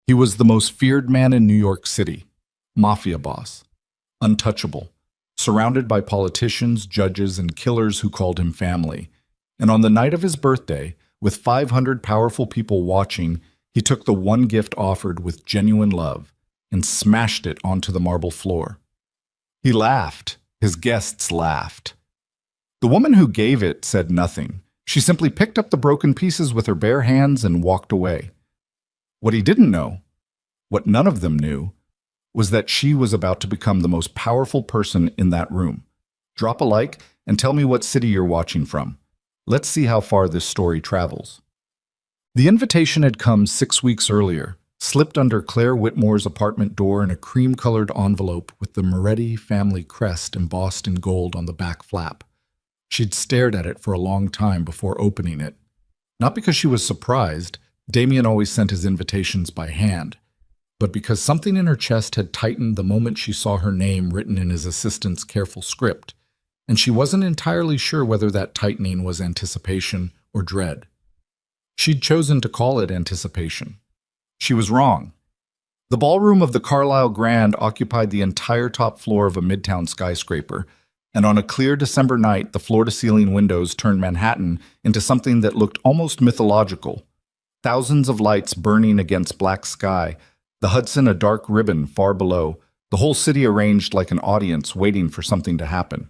He was the most feared man in New York City, Mafia boss, untouchable, surrounded by politicians, judges, and killers who called him family. And on the night of his birthday, with 500 powerful people watching, he took the one gift offered with genuine love and smashed it onto the marble floor. He laughed. His guests laughed. The woman who gave it said nothing. She simply picked up the broken pieces with her bare hands and walked away. What he didn't know, what none of them knew, was that she was about to become the most powerful person in that room. Drop a like and tell me what city you're watching from. Let's see how far this story travels. The invitation had come 6 weeks earlier, slipped under Claire Whitmore's apartment door in a cream-colored envelope with the Moretti family crest embossed in gold on the back flap. She'd stared at it for a long time before opening it. Not because she was surprised, Damien always sent his invitations by hand, but because something in her chest had tightened the moment she saw her name written in his assistant's careful script, and she wasn't entirely sure whether that tightening was anticipation or dread. She'd chosen to call it anticipation. She was wrong. The ballroom of the Carlisle Grand occupied the entire top floor of a midtown skyscraper, and on a clear December night, the floor-to-ceiling windows turned Manhattan into something that looked almost mythological. Thousands of lights burning against black sky, the Hudson a dark ribbon far below, the whole city arranged like an audience waiting for something to happen.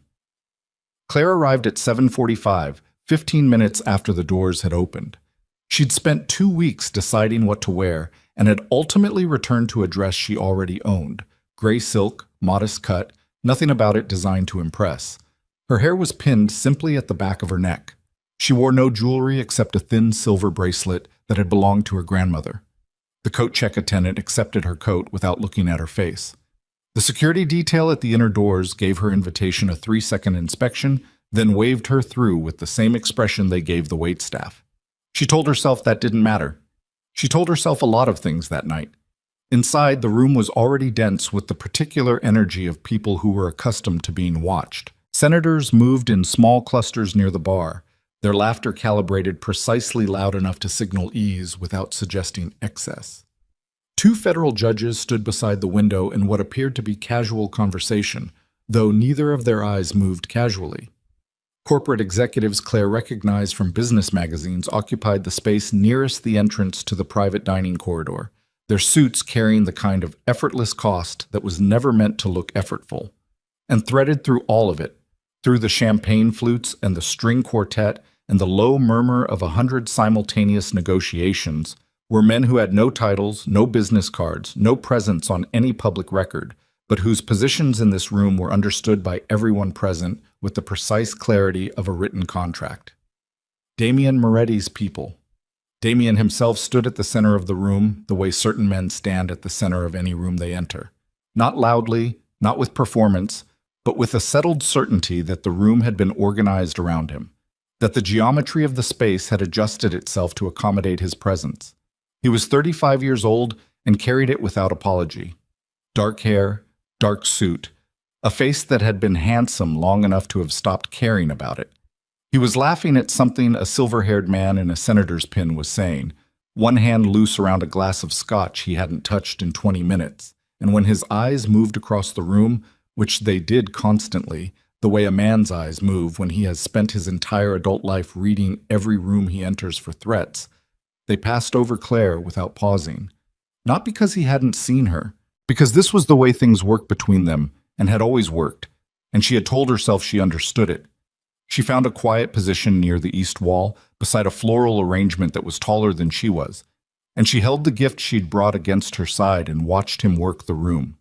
Claire arrived at 7:45, 15 minutes after the doors had opened. She'd spent 2 weeks deciding what to wear and had ultimately returned to a dress she already owned, gray silk, modest cut, nothing about it designed to impress. Her hair was pinned simply at the back of her neck. She wore no jewelry except a thin silver bracelet that had belonged to her grandmother. The coat check attendant accepted her coat without looking at her face. The security detail at the inner doors gave her invitation a 3-second inspection, then waved her through with the same expression they gave the waitstaff. She told herself that didn't matter. She told herself a lot of things that night. Inside, the room was already dense with the particular energy of people who were accustomed to being watched. Senators moved in small clusters near the bar, their laughter calibrated precisely loud enough to signal ease without suggesting excess. 2 federal judges stood beside the window in what appeared to be casual conversation, though neither of their eyes moved casually. Corporate executives Claire recognized from business magazines occupied the space nearest the entrance to the private dining corridor, their suits carrying the kind of effortless cost that was never meant to look effortful. And threaded through all of it, through the champagne flutes and the string quartet and the low murmur of 100 simultaneous negotiations, were men who had no titles, no business cards, no presence on any public record, but whose positions in this room were understood by everyone present with the precise clarity of a written contract. Damien Moretti's people. Damien himself stood at the center of the room, the way certain men stand at the center of any room they enter. Not loudly, not with performance, but with a settled certainty that the room had been organized around him, that the geometry of the space had adjusted itself to accommodate his presence. He was 35 years old and carried it without apology. Dark hair, dark suit, a face that had been handsome long enough to have stopped caring about it. He was laughing at something a silver-haired man in a senator's pin was saying, one hand loose around a glass of scotch he hadn't touched in 20 minutes, and when his eyes moved across the room, which they did constantly, the way a man's eyes move when he has spent his entire adult life reading every room he enters for threats, they passed over Claire without pausing. Not because he hadn't seen her, because this was the way things worked between them and had always worked, and she had told herself she understood it. She found a quiet position near the east wall, beside a floral arrangement that was taller than she was, and she held the gift she'd brought against her side and watched him work the room.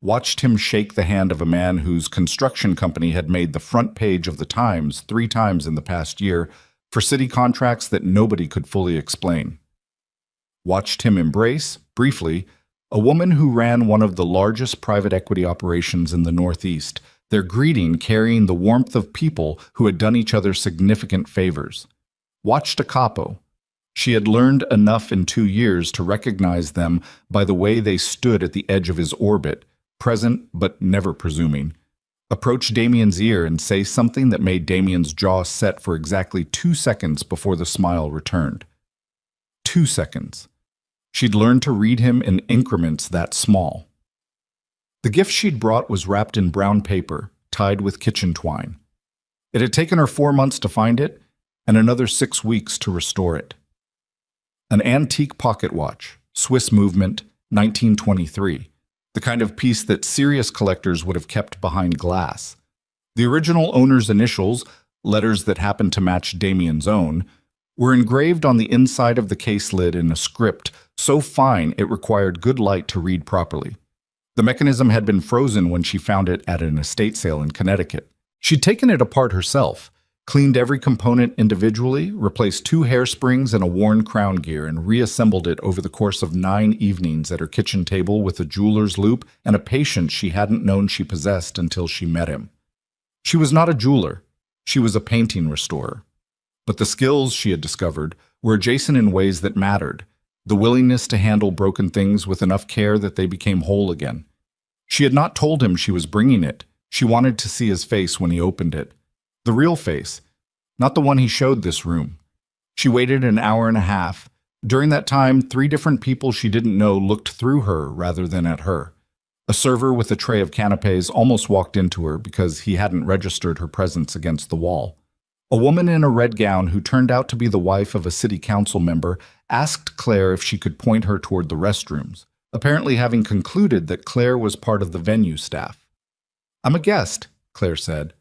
Watched him shake the hand of a man whose construction company had made the front page of the Times 3 times in the past year for city contracts that nobody could fully explain. Watched him embrace, briefly, a woman who ran one of the largest private equity operations in the Northeast, their greeting carrying the warmth of people who had done each other significant favors. Watched a capo. She had learned enough in 2 years to recognize them by the way they stood at the edge of his orbit, present but never presuming. Approach Damien's ear and say something that made Damien's jaw set for exactly 2 seconds before the smile returned. 2 seconds. She'd learned to read him in increments that small. The gift she'd brought was wrapped in brown paper, tied with kitchen twine. It had taken her 4 months to find it, and another 6 weeks to restore it. An antique pocket watch, Swiss movement, 1923, the kind of piece that serious collectors would have kept behind glass. The original owner's initials, letters that happened to match Damien's own, were engraved on the inside of the case lid in a script so fine it required good light to read properly. The mechanism had been frozen when she found it at an estate sale in Connecticut. She'd taken it apart herself, cleaned every component individually, replaced 2 hairsprings and a worn crown gear, and reassembled it over the course of 9 evenings at her kitchen table with a jeweler's loupe and a patience she hadn't known she possessed until she met him. She was not a jeweler. She was a painting restorer. But the skills, she had discovered, were adjacent in ways that mattered, the willingness to handle broken things with enough care that they became whole again. She had not told him she was bringing it. She wanted to see his face when he opened it. The real face, not the one he showed this room. She waited an hour and a half. During that time, 3 different people she didn't know looked through her rather than at her. A server with a tray of canapes almost walked into her because he hadn't registered her presence against the wall. A woman in a red gown who turned out to be the wife of a city council member asked Claire if she could point her toward the restrooms, apparently having concluded that Claire was part of the venue staff. "I'm a guest," Claire said.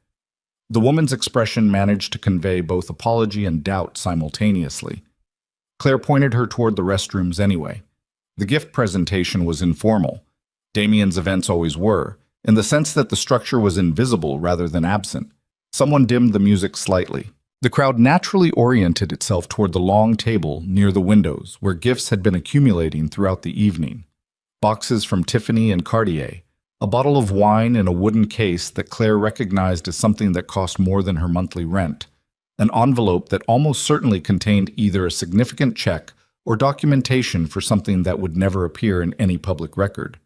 The woman's expression managed to convey both apology and doubt simultaneously. Claire pointed her toward the restrooms anyway. The gift presentation was informal. Damien's events always were, in the sense that the structure was invisible rather than absent. Someone dimmed the music slightly. The crowd naturally oriented itself toward the long table near the windows where gifts had been accumulating throughout the evening. Boxes from Tiffany and Cartier, a bottle of wine in a wooden case that Claire recognized as something that cost more than her monthly rent, an envelope that almost certainly contained either a significant check or documentation for something that would never appear in any public record.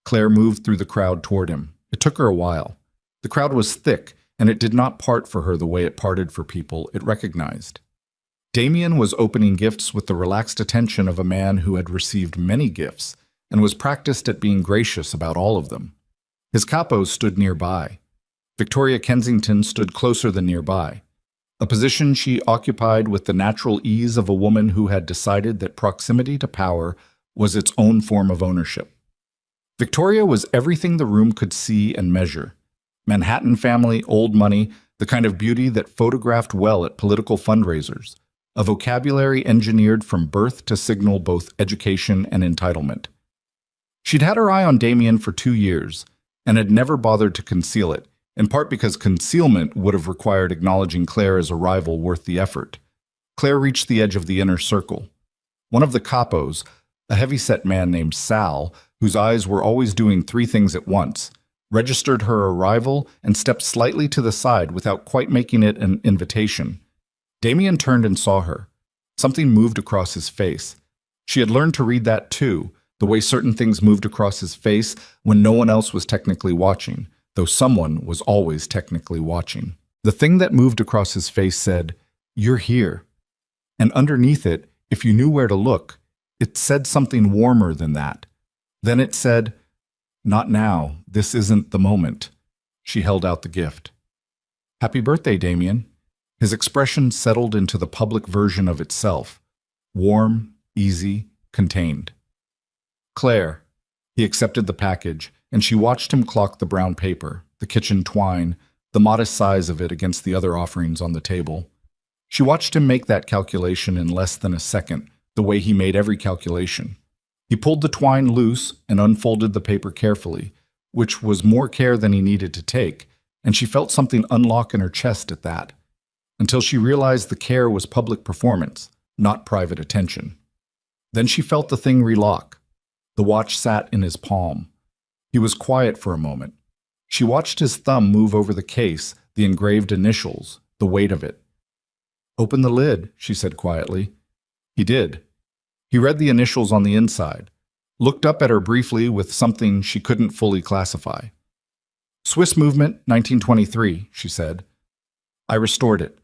Claire moved through the crowd toward him. It took her a while. The crowd was thick, and it did not part for her the way it parted for people it recognized. Damien was opening gifts with the relaxed attention of a man who had received many gifts and was practiced at being gracious about all of them. His capos stood nearby. Victoria Kensington stood closer than nearby, a position she occupied with the natural ease of a woman who had decided that proximity to power was its own form of ownership. Victoria was everything the room could see and measure. Manhattan family, old money, the kind of beauty that photographed well at political fundraisers, a vocabulary engineered from birth to signal both education and entitlement. She'd had her eye on Damien for 2 years, and had never bothered to conceal it, in part because concealment would have required acknowledging Claire as a rival worth the effort. Claire reached the edge of the inner circle. One of the capos, a heavy-set man named Sal, whose eyes were always doing 3 things at once, registered her arrival and stepped slightly to the side without quite making it an invitation. Damien turned and saw her. Something moved across his face. She had learned to read that too, the way certain things moved across his face when no one else was technically watching, though someone was always technically watching. The thing that moved across his face said, "You're here." And underneath it, if you knew where to look, it said something warmer than that. Then it said, "Not now. This isn't the moment." She held out the gift. "Happy birthday, Damien." His expression settled into the public version of itself. Warm, easy, contained. "Claire." He accepted the package, and she watched him clock the brown paper, the kitchen twine, the modest size of it against the other offerings on the table. She watched him make that calculation in less than a second, the way he made every calculation. He pulled the twine loose and unfolded the paper carefully, which was more care than he needed to take, and she felt something unlock in her chest at that, until she realized the care was public performance, not private attention. Then she felt the thing relock. The watch sat in his palm. He was quiet for a moment. She watched his thumb move over the case, the engraved initials, the weight of it. "Open the lid," she said quietly. He did. He read the initials on the inside, looked up at her briefly with something she couldn't fully classify. "Swiss movement, 1923, she said. "I restored it.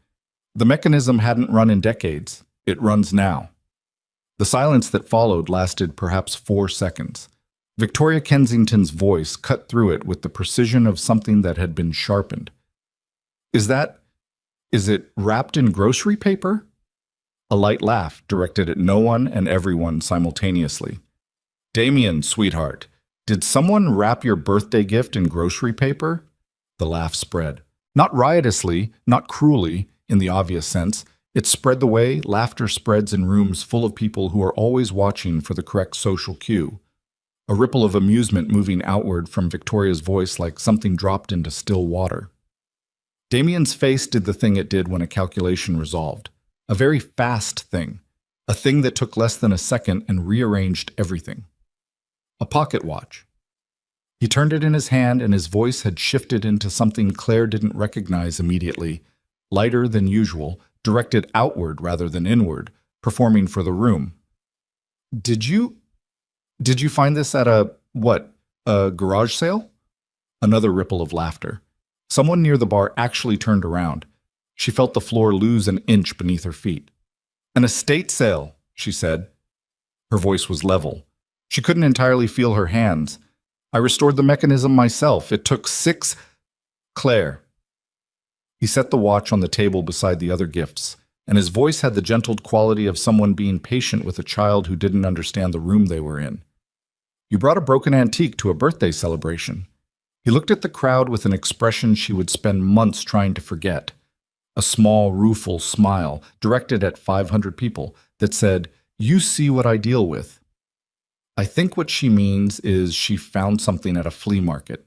The mechanism hadn't run in decades. It runs now." The silence that followed lasted perhaps 4 seconds. Victoria Kensington's voice cut through it with the precision of something that had been sharpened. Is it wrapped in grocery paper? A light laugh directed at no one and everyone simultaneously. Damien, sweetheart, did someone wrap your birthday gift in grocery paper? The laugh spread. Not riotously, not cruelly, in the obvious sense. It spread the way laughter spreads in rooms full of people who are always watching for the correct social cue. A ripple of amusement moving outward from Victoria's voice like something dropped into still water. Damien's face did the thing it did when a calculation resolved. A very fast thing. A thing that took less than a second and rearranged everything. A pocket watch. He turned it in his hand and his voice had shifted into something Claire didn't recognize immediately. Lighter than usual, directed outward rather than inward, performing for the room. Did you find this at a garage sale? Another ripple of laughter. Someone near the bar actually turned around. She felt the floor lose an inch beneath her feet. An estate sale, she said. Her voice was level. She couldn't entirely feel her hands. I restored the mechanism myself. It took 6... Claire. He set the watch on the table beside the other gifts, and his voice had the gentle quality of someone being patient with a child who didn't understand the room they were in. You brought a broken antique to a birthday celebration. He looked at the crowd with an expression she would spend months trying to forget. A small, rueful smile directed at 500 people that said, "You see what I deal with." I think what she means is she found something at a flea market.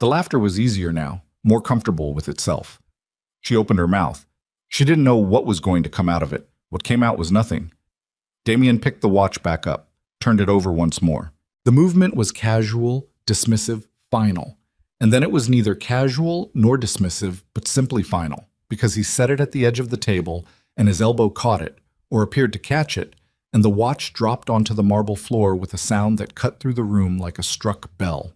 The laughter was easier now, more comfortable with itself. She opened her mouth. She didn't know what was going to come out of it. What came out was nothing. Damien picked the watch back up, turned it over once more. The movement was casual, dismissive, final. And then it was neither casual nor dismissive, but simply final, because he set it at the edge of the table and his elbow caught it, or appeared to catch it, and the watch dropped onto the marble floor with a sound that cut through the room like a struck bell.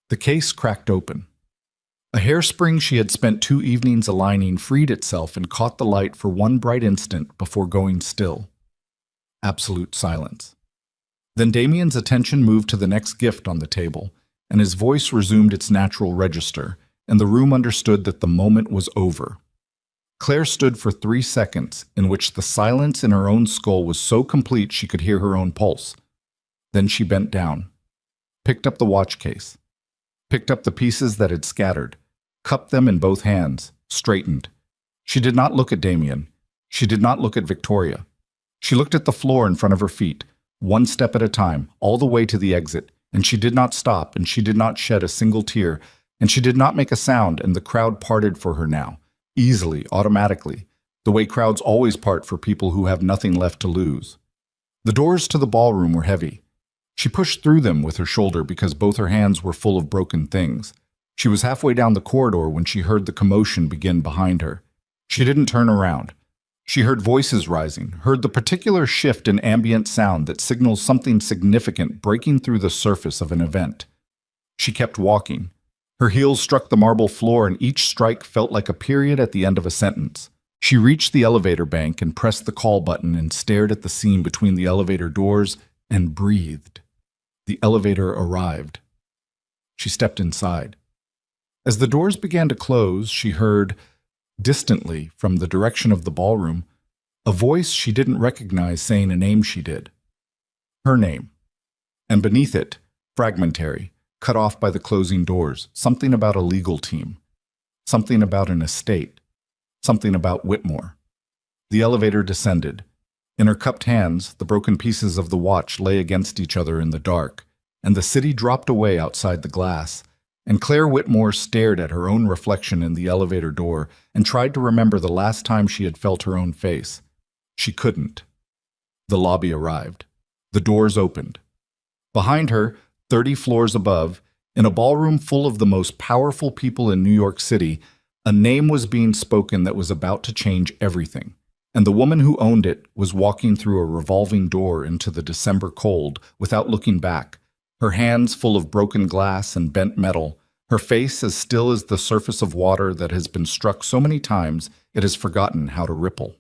The case cracked open. A hairspring she had spent 2 evenings aligning freed itself and caught the light for one bright instant before going still. Absolute silence. Then Damien's attention moved to the next gift on the table, and his voice resumed its natural register, and the room understood that the moment was over. Claire stood for 3 seconds, in which the silence in her own skull was so complete she could hear her own pulse. Then she bent down, picked up the watch case, picked up the pieces that had scattered, cupped them in both hands, straightened. She did not look at Damien. She did not look at Victoria. She looked at the floor in front of her feet, one step at a time, all the way to the exit, and she did not stop, and she did not shed a single tear, and she did not make a sound, and the crowd parted for her now. Easily, automatically, the way crowds always part for people who have nothing left to lose. The doors to the ballroom were heavy. She pushed through them with her shoulder because both her hands were full of broken things. She was halfway down the corridor when she heard the commotion begin behind her. She didn't turn around. She heard voices rising, heard the particular shift in ambient sound that signals something significant breaking through the surface of an event. She kept walking. Her heels struck the marble floor and each strike felt like a period at the end of a sentence. She reached the elevator bank and pressed the call button and stared at the seam between the elevator doors and breathed. The elevator arrived. She stepped inside. As the doors began to close, she heard, distantly from the direction of the ballroom, a voice she didn't recognize saying a name she did. Her name. And beneath it, fragmentary, cut off by the closing doors, something about a legal team, something about an estate, something about Whitmore. The elevator descended. In her cupped hands, the broken pieces of the watch lay against each other in the dark, and the city dropped away outside the glass, and Claire Whitmore stared at her own reflection in the elevator door and tried to remember the last time she had felt her own face. She couldn't. The lobby arrived. The doors opened. Behind her, 30 floors above, in a ballroom full of the most powerful people in New York City, a name was being spoken that was about to change everything. And the woman who owned it was walking through a revolving door into the December cold without looking back, her hands full of broken glass and bent metal, her face as still as the surface of water that has been struck so many times it has forgotten how to ripple.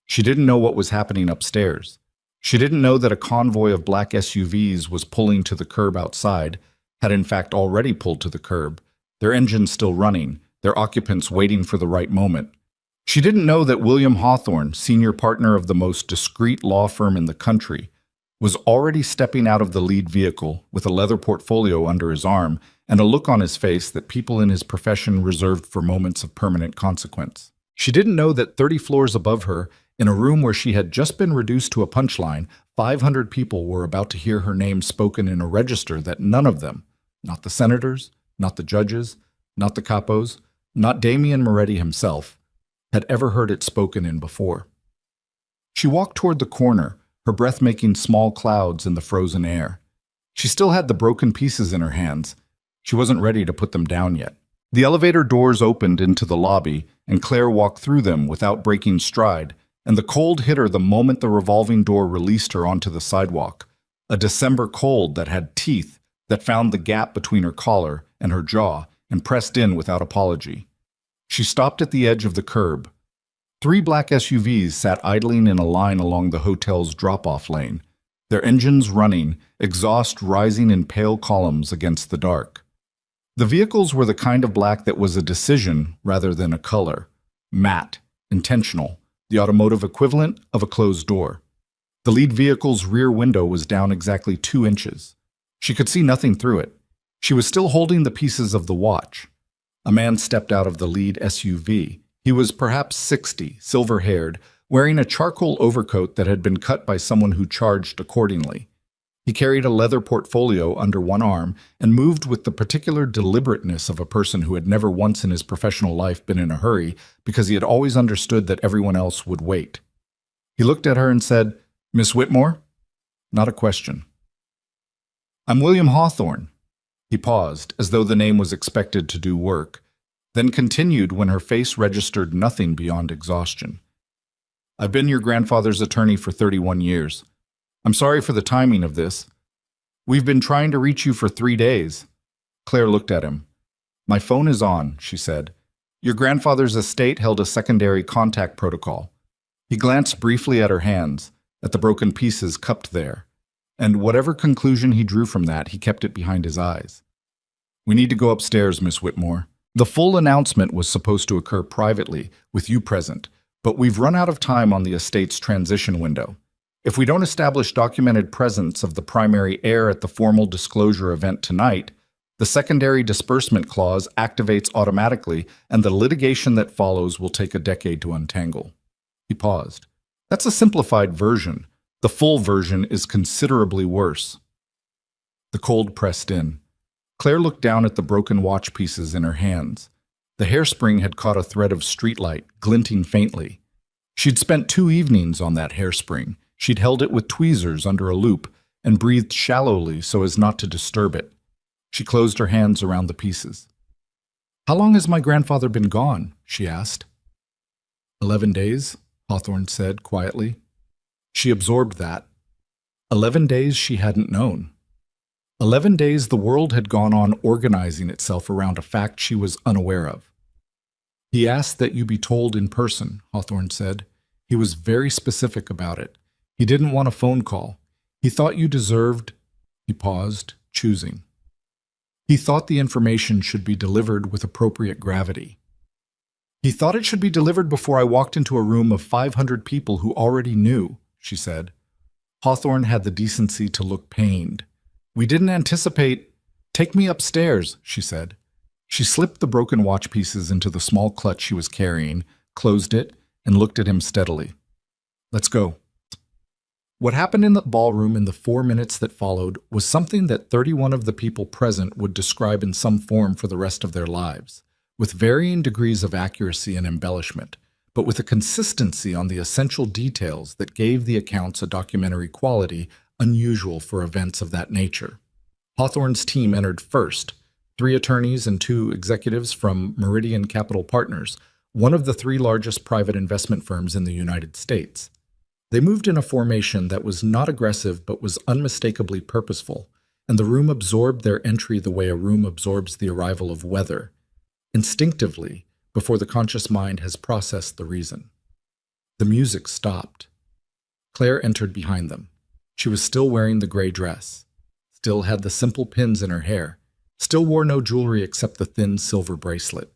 She didn't know what was happening upstairs. She didn't know that a convoy of black SUVs was pulling to the curb outside, had in fact already pulled to the curb, their engines still running, their occupants waiting for the right moment. She didn't know that William Hawthorne, senior partner of the most discreet law firm in the country, was already stepping out of the lead vehicle with a leather portfolio under his arm and a look on his face that people in his profession reserved for moments of permanent consequence. She didn't know that 30 floors above her, in a room where she had just been reduced to a punchline, 500 people were about to hear her name spoken in a register that none of them, not the senators, not the judges, not the capos, not Damian Moretti himself, had ever heard it spoken in before. She walked toward the corner, her breath making small clouds in the frozen air. She still had the broken pieces in her hands. She wasn't ready to put them down yet. The elevator doors opened into the lobby, and Claire walked through them without breaking stride, and the cold hit her the moment the revolving door released her onto the sidewalk, a December cold that had teeth that found the gap between her collar and her jaw and pressed in without apology. She stopped at the edge of the curb. 3 black SUVs sat idling in a line along the hotel's drop-off lane, their engines running, exhaust rising in pale columns against the dark. The vehicles were the kind of black that was a decision rather than a color, matte, intentional, the automotive equivalent of a closed door. The lead vehicle's rear window was down exactly 2 inches. She could see nothing through it. She was still holding the pieces of the watch. A man stepped out of the lead SUV. He was perhaps 60, silver-haired, wearing a charcoal overcoat that had been cut by someone who charged accordingly. He carried a leather portfolio under one arm and moved with the particular deliberateness of a person who had never once in his professional life been in a hurry because he had always understood that everyone else would wait. He looked at her and said, "Miss Whitmore?" Not a question. "I'm William Hawthorne." He paused, as though the name was expected to do work, then continued when her face registered nothing beyond exhaustion. "I've been your grandfather's attorney for 31 years. I'm sorry for the timing of this. We've been trying to reach you for 3 days. Claire looked at him. "My phone is on," she said. "Your grandfather's estate held a secondary contact protocol." He glanced briefly at her hands, at the broken pieces cupped there, and whatever conclusion he drew from that, he kept it behind his eyes. "We need to go upstairs, Miss Whitmore. The full announcement was supposed to occur privately, with you present, but we've run out of time on the estate's transition window. If we don't establish documented presence of the primary heir at the formal disclosure event tonight, the secondary disbursement clause activates automatically, and the litigation that follows will take a decade to untangle." He paused. "That's a simplified version. The full version is considerably worse." The cold pressed in. Claire looked down at the broken watch pieces in her hands. The hairspring had caught a thread of streetlight, glinting faintly. She'd spent 2 evenings on that hairspring. She'd held it with tweezers under a loop and breathed shallowly so as not to disturb it. She closed her hands around the pieces. "How long has my grandfather been gone?" she asked. 11 days, Hawthorne said quietly. She absorbed that. 11 days she hadn't known. 11 days the world had gone on organizing itself around a fact she was unaware of. "He asked that you be told in person," Hawthorne said. "He was very specific about it. He didn't want a phone call. He thought you deserved—" He paused, choosing. "He thought the information should be delivered with appropriate gravity. He thought it should be delivered before I walked into a room of 500 people who already knew," she said. Hawthorne had the decency to look pained. "We didn't anticipate—" "Take me upstairs," she said. She slipped the broken watch pieces into the small clutch she was carrying, closed it, and looked at him steadily. "Let's go." What happened in the ballroom in the 4 minutes that followed was something that 31 of the people present would describe in some form for the rest of their lives, with varying degrees of accuracy and embellishment, but with a consistency on the essential details that gave the accounts a documentary quality unusual for events of that nature. Hawthorne's team entered first, 3 attorneys and 2 executives from Meridian Capital Partners, one of the 3 largest private investment firms in the United States. They moved in a formation that was not aggressive but was unmistakably purposeful, and the room absorbed their entry the way a room absorbs the arrival of weather, instinctively, before the conscious mind has processed the reason. The music stopped. Claire entered behind them. She was still wearing the gray dress, still had the simple pins in her hair, still wore no jewelry except the thin silver bracelet.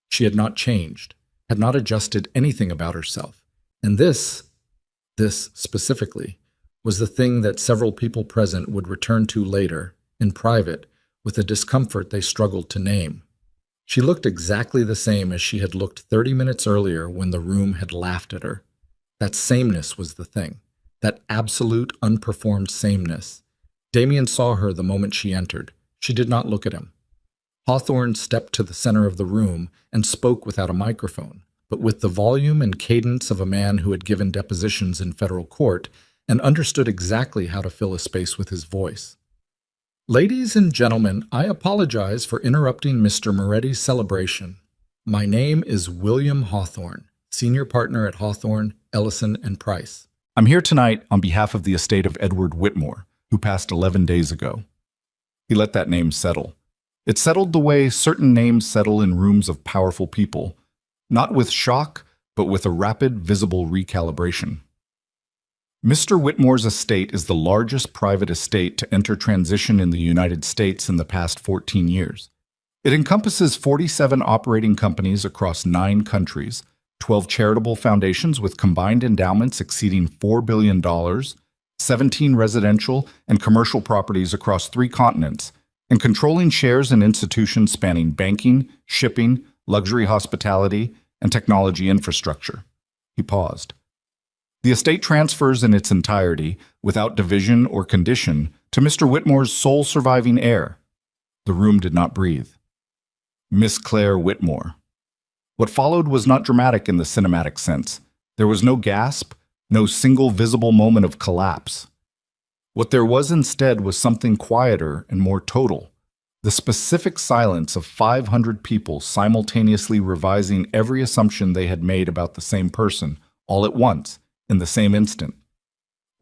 She had not changed, had not adjusted anything about herself. And this specifically, was the thing that several people present would return to later, in private, with a discomfort they struggled to name. She looked exactly the same as she had looked 30 minutes earlier when the room had laughed at her. That sameness was the thing, that absolute, unperformed sameness. Damien saw her the moment she entered. She did not look at him. Hawthorne stepped to the center of the room and spoke without a microphone, but with the volume and cadence of a man who had given depositions in federal court and understood exactly how to fill a space with his voice. Ladies and gentlemen, I apologize for interrupting Mr. Moretti's celebration. My name is William Hawthorne, senior partner at Hawthorne, Ellison & Price. I'm here tonight on behalf of the estate of Edward Whitmore, who passed 11 days ago. He let that name settle. It settled the way certain names settle in rooms of powerful people, not with shock, but with a rapid, visible recalibration. Mr. Whitmore's estate is the largest private estate to enter transition in the United States in the past 14 years. It encompasses 47 operating companies across 9 countries, 12 charitable foundations with combined endowments exceeding $4 billion, 17 residential and commercial properties across 3 continents, and controlling shares in institutions spanning banking, shipping, luxury hospitality, and technology infrastructure. He paused. The estate transfers in its entirety, without division or condition, to Mr. Whitmore's sole surviving heir. The room did not breathe. Miss Claire Whitmore. What followed was not dramatic in the cinematic sense. There was no gasp, no single visible moment of collapse. What there was instead was something quieter and more total. The specific silence of 500 people simultaneously revising every assumption they had made about the same person, all at once, in the same instant.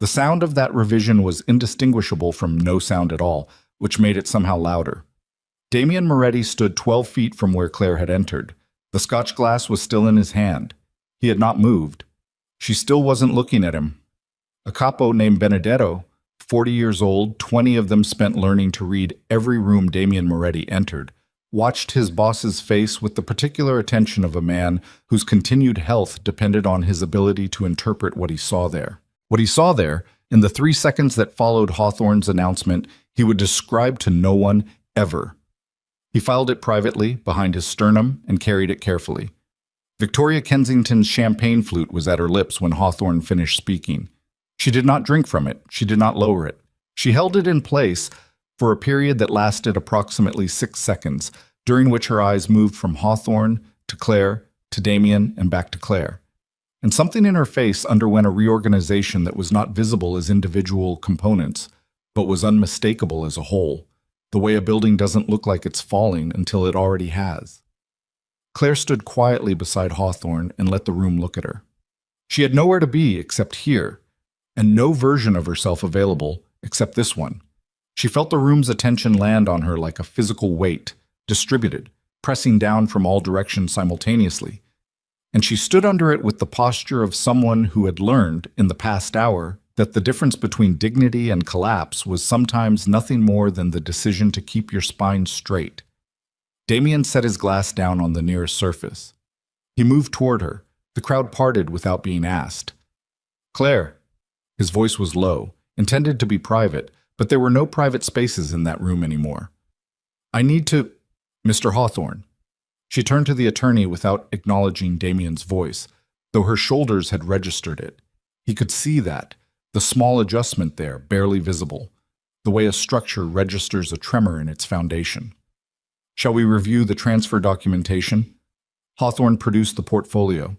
The sound of that revision was indistinguishable from no sound at all, which made it somehow louder. Damien Moretti stood 12 feet from where Claire had entered. The scotch glass was still in his hand. He had not moved. She still wasn't looking at him. A capo named Benedetto, 40 years old, 20 of them spent learning to read every room Damien Moretti entered, watched his boss's face with the particular attention of a man whose continued health depended on his ability to interpret what he saw there. What he saw there, in the 3 seconds that followed Hawthorne's announcement, he would describe to no one ever. He filed it privately, behind his sternum, and carried it carefully. Victoria Kensington's champagne flute was at her lips when Hawthorne finished speaking. She did not drink from it. She did not lower it. She held it in place for a period that lasted approximately 6 seconds, during which her eyes moved from Hawthorne to Claire to Damien and back to Claire. And something in her face underwent a reorganization that was not visible as individual components, but was unmistakable as a whole, the way a building doesn't look like it's falling until it already has. Claire stood quietly beside Hawthorne and let the room look at her. She had nowhere to be except here, and no version of herself available except this one. She felt the room's attention land on her like a physical weight, distributed, pressing down from all directions simultaneously. And she stood under it with the posture of someone who had learned, in the past hour, that the difference between dignity and collapse was sometimes nothing more than the decision to keep your spine straight. Damien set his glass down on the nearest surface. He moved toward her. The crowd parted without being asked. "Claire." His voice was low, intended to be private, but there were no private spaces in that room anymore. "I need to—" "Mr. Hawthorne." She turned to the attorney without acknowledging Damien's voice, though her shoulders had registered it. He could see that, the small adjustment there, barely visible, the way a structure registers a tremor in its foundation. "Shall we review the transfer documentation?" Hawthorne produced the portfolio.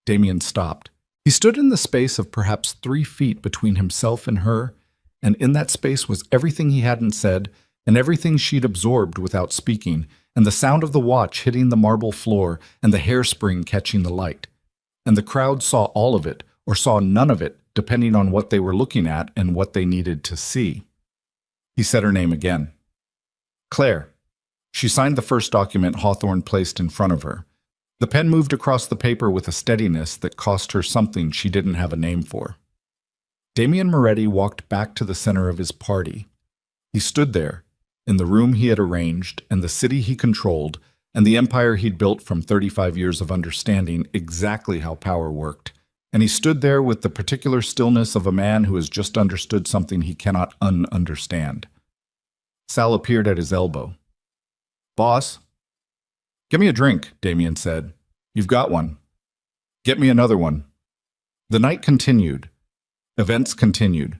Damien stopped. He stood in the space of perhaps 3 feet between himself and her, and in that space was everything he hadn't said and everything she'd absorbed without speaking, and the sound of the watch hitting the marble floor and the hairspring catching the light. And the crowd saw all of it, or saw none of it, depending on what they were looking at and what they needed to see. He said her name again. "Claire." She signed the first document Hawthorne placed in front of her. The pen moved across the paper with a steadiness that cost her something she didn't have a name for. Damien Moretti walked back to the center of his party. He stood there, in the room he had arranged, and the city he controlled, and the empire he'd built from 35 years of understanding exactly how power worked. And he stood there with the particular stillness of a man who has just understood something he cannot un-understand. Sal appeared at his elbow. "Boss?" "Give me a drink," Damien said. "You've got one." "Get me another one." The night continued. Events continued.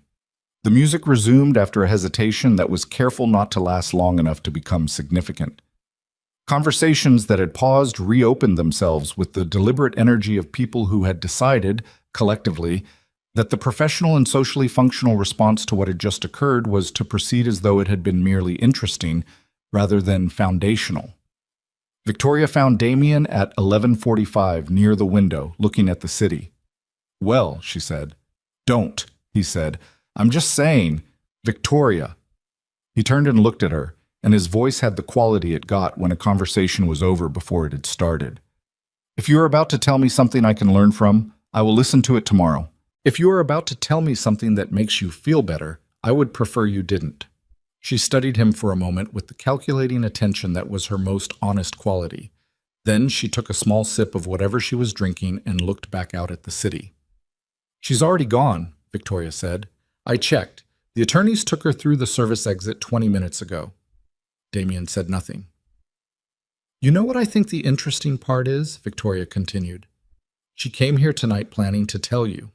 The music resumed after a hesitation that was careful not to last long enough to become significant. Conversations that had paused reopened themselves with the deliberate energy of people who had decided, collectively, that the professional and socially functional response to what had just occurred was to proceed as though it had been merely interesting, rather than foundational. Victoria found Damien at 11:45 near the window, looking at the city. "Well," she said. "Don't," he said. "I'm just saying, Victoria." He turned and looked at her, and his voice had the quality it got when a conversation was over before it had started. "If you are about to tell me something I can learn from, I will listen to it tomorrow. If you are about to tell me something that makes you feel better, I would prefer you didn't." She studied him for a moment with the calculating attention that was her most honest quality. Then she took a small sip of whatever she was drinking and looked back out at the city. "She's already gone," Victoria said. "I checked. The attorneys took her through the service exit 20 minutes ago." Damien said nothing. "You know what I think the interesting part is?" Victoria continued. "She came here tonight planning to tell you.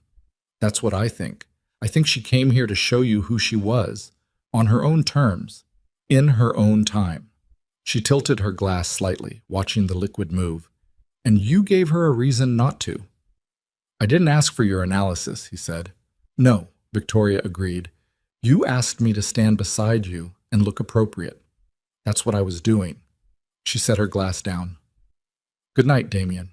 That's what I think. I think she came here to show you who she was, on her own terms, in her own time." She tilted her glass slightly, watching the liquid move. "And you gave her a reason not to." "I didn't ask for your analysis," he said. "No," Victoria agreed. "You asked me to stand beside you and look appropriate. That's what I was doing." She set her glass down. "Good night, Damien."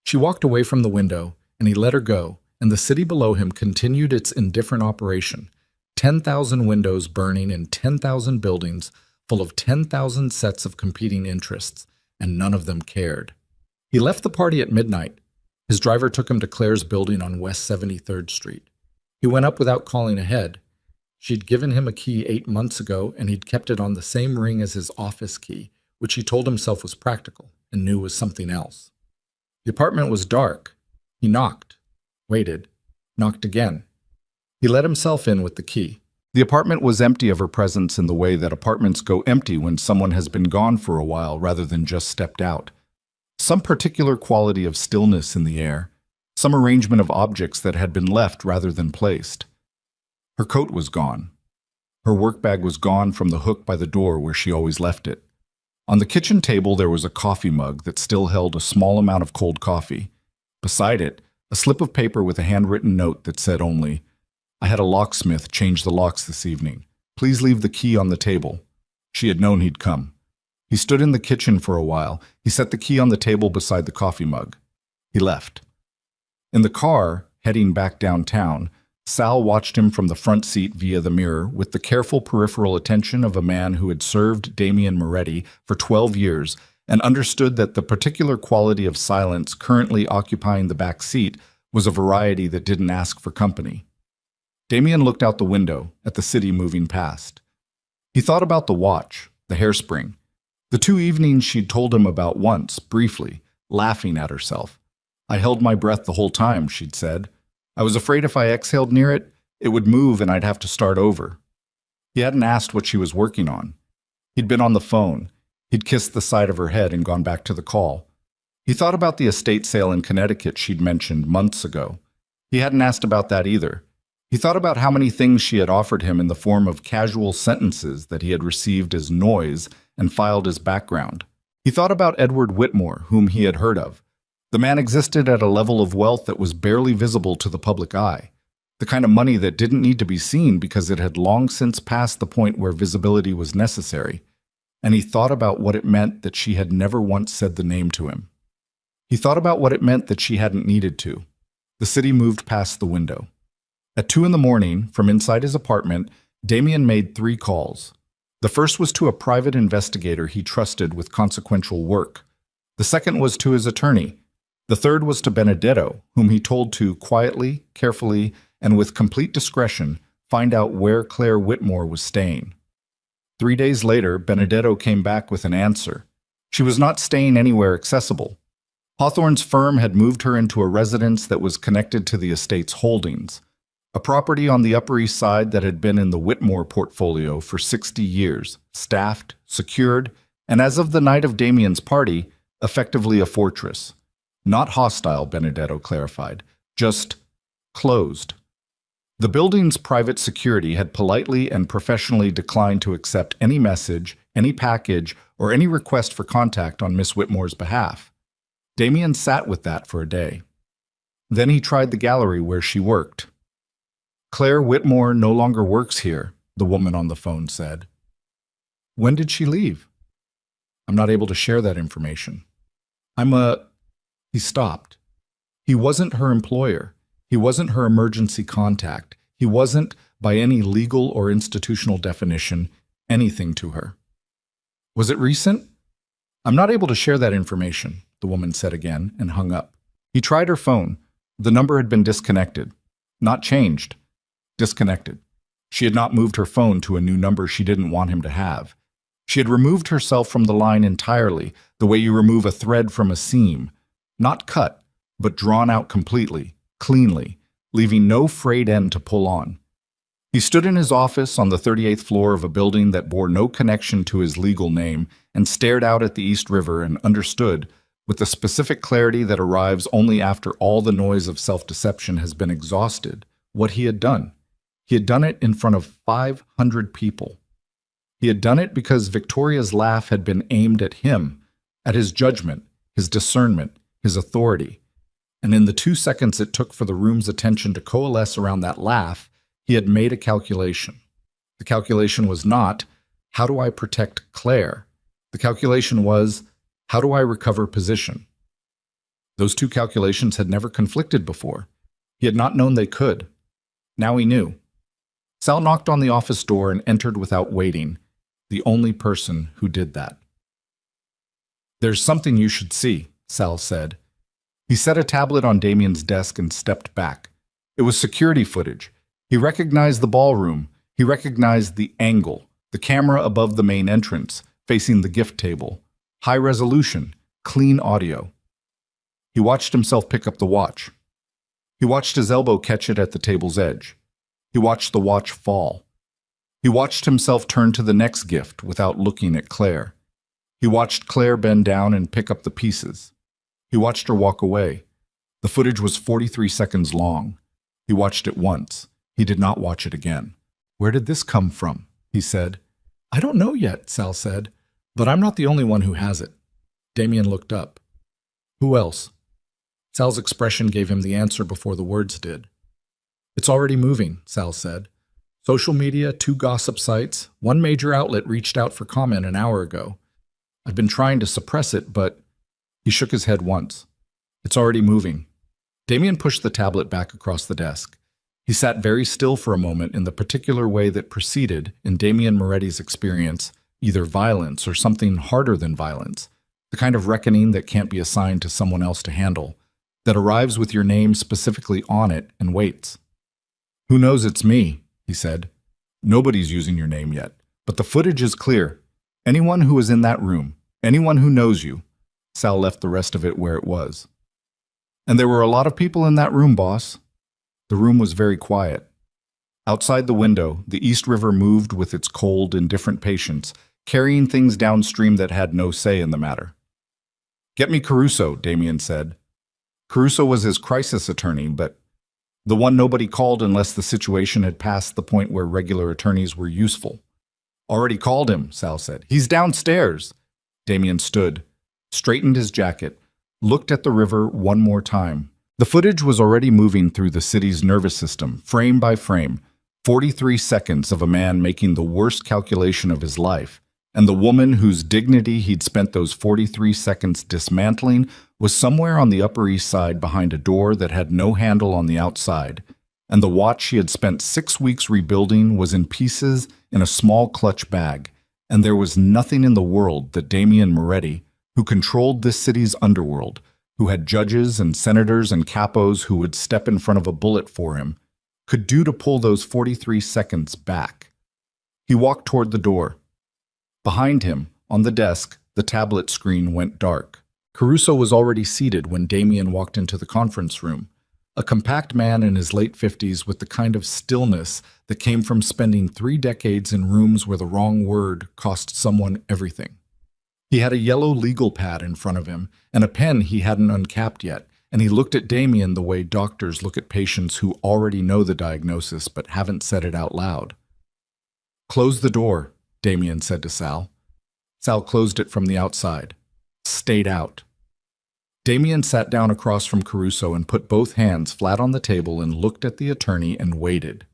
She walked away from the window, and he let her go, and the city below him continued its indifferent operation. 10,000 windows burning in 10,000 buildings full of 10,000 sets of competing interests, and none of them cared. He left the party at midnight. His driver took him to Claire's building on West 73rd Street. He went up without calling ahead. She'd given him a key 8 months ago, and he'd kept it on the same ring as his office key, which he told himself was practical and knew was something else. The apartment was dark. He knocked, waited, knocked again. He let himself in with the key. The apartment was empty of her presence in the way that apartments go empty when someone has been gone for a while rather than just stepped out. Some particular quality of stillness in the air, some arrangement of objects that had been left rather than placed. Her coat was gone. Her work bag was gone from the hook by the door where she always left it. On the kitchen table there was a coffee mug that still held a small amount of cold coffee. Beside it, a slip of paper with a handwritten note that said only, "I had a locksmith change the locks this evening. Please leave the key on the table." She had known he'd come. He stood in the kitchen for a while. He set the key on the table beside the coffee mug. He left. In the car, heading back downtown, Sal watched him from the front seat via the mirror with the careful peripheral attention of a man who had served Damien Moretti for 12 years and understood that the particular quality of silence currently occupying the back seat was a variety that didn't ask for company. Damien looked out the window at the city moving past. He thought about the watch, the hairspring, the 2 evenings she'd told him about once, briefly, laughing at herself. "I held my breath the whole time," she'd said. "I was afraid if I exhaled near it, it would move and I'd have to start over." He hadn't asked what she was working on. He'd been on the phone. He'd kissed the side of her head and gone back to the call. He thought about the estate sale in Connecticut she'd mentioned months ago. He hadn't asked about that either. He thought about how many things she had offered him in the form of casual sentences that he had received as noise and filed as background. He thought about Edward Whitmore, whom he had heard of. The man existed at a level of wealth that was barely visible to the public eye, the kind of money that didn't need to be seen because it had long since passed the point where visibility was necessary. And he thought about what it meant that she had never once said the name to him. He thought about what it meant that she hadn't needed to. The city moved past the window. At 2 a.m, from inside his apartment, Damien made 3 calls. The first was to a private investigator he trusted with consequential work. The second was to his attorney. The third was to Benedetto, whom he told to quietly, carefully, and with complete discretion, find out where Claire Whitmore was staying. 3 days later, Benedetto came back with an answer. She was not staying anywhere accessible. Hawthorne's firm had moved her into a residence that was connected to the estate's holdings, a property on the Upper East Side that had been in the Whitmore portfolio for 60 years, staffed, secured, and as of the night of Damien's party, effectively a fortress. Not hostile, Benedetto clarified, just closed. The building's private security had politely and professionally declined to accept any message, any package, or any request for contact on Miss Whitmore's behalf. Damien sat with that for a day. Then he tried the gallery where she worked. "Claire Whitmore no longer works here," the woman on the phone said. "When did she leave?" "I'm not able to share that information." He stopped. He wasn't her employer. He wasn't her emergency contact. He wasn't, by any legal or institutional definition, anything to her. "Was it recent?" "I'm not able to share that information," the woman said again and hung up. He tried her phone. The number had been disconnected. Not changed. Disconnected. She had not moved her phone to a new number she didn't want him to have. She had removed herself from the line entirely, the way you remove a thread from a seam. Not cut, but drawn out completely, cleanly, leaving no frayed end to pull on. He stood in his office on the 38th floor of a building that bore no connection to his legal name and stared out at the East River and understood, with the specific clarity that arrives only after all the noise of self-deception has been exhausted, what he had done. He had done it in front of 500 people. He had done it because Victoria's laugh had been aimed at him, at his judgment, his discernment, his authority. And in the 2 seconds it took for the room's attention to coalesce around that laugh, he had made a calculation. The calculation was not, how do I protect Claire? The calculation was, how do I recover position? Those two calculations had never conflicted before. He had not known they could. Now he knew. Sal knocked on the office door and entered without waiting, the only person who did that. "There's something you should see," Sal said. He set a tablet on Damien's desk and stepped back. It was security footage. He recognized the ballroom. He recognized the angle, the camera above the main entrance, facing the gift table. High resolution, clean audio. He watched himself pick up the watch. He watched his elbow catch it at the table's edge. He watched the watch fall. He watched himself turn to the next gift without looking at Claire. He watched Claire bend down and pick up the pieces. He watched her walk away. The footage was 43 seconds long. He watched it once. He did not watch it again. "Where did this come from?" he said. "I don't know yet," Sal said, "but I'm not the only one who has it." Damien looked up. "Who else?" Sal's expression gave him the answer before the words did. "It's already moving," Sal said. "Social media, 2 gossip sites, 1 major outlet reached out for comment an hour ago. I've been trying to suppress it, but..." He shook his head once. "It's already moving." Damien pushed the tablet back across the desk. He sat very still for a moment in the particular way that preceded, in Damien Moretti's experience, either violence or something harder than violence, the kind of reckoning that can't be assigned to someone else to handle, that arrives with your name specifically on it and waits. "Who knows it's me?" he said. "Nobody's using your name yet, but the footage is clear. Anyone who is in that room, anyone who knows you." Sal left the rest of it where it was. "And there were a lot of people in that room, boss." The room was very quiet. Outside the window, the East River moved with its cold, indifferent patience, carrying things downstream that had no say in the matter. "Get me Caruso," Damien said. Caruso was his crisis attorney, but the one nobody called unless the situation had passed the point where regular attorneys were useful. "Already called him," Sal said. "He's downstairs." Damien stood, straightened his jacket, looked at the river one more time. The footage was already moving through the city's nervous system, frame by frame, 43 seconds of a man making the worst calculation of his life, and the woman whose dignity he'd spent those 43 seconds dismantling was somewhere on the Upper East Side behind a door that had no handle on the outside, and the watch she had spent 6 weeks rebuilding was in pieces in a small clutch bag, and there was nothing in the world that Damien Moretti, who controlled this city's underworld, who had judges and senators and capos who would step in front of a bullet for him, could do to pull those 43 seconds back. He walked toward the door. Behind him, on the desk, the tablet screen went dark. Caruso was already seated when Damien walked into the conference room, a compact man in his late 50s with the kind of stillness that came from spending 3 decades in rooms where the wrong word cost someone everything. He had a yellow legal pad in front of him and a pen he hadn't uncapped yet, and he looked at Damien the way doctors look at patients who already know the diagnosis but haven't said it out loud. "Close the door," Damien said to Sal. Sal closed it from the outside. "Stayed out." Damien sat down across from Caruso and put both hands flat on the table and looked at the attorney and waited.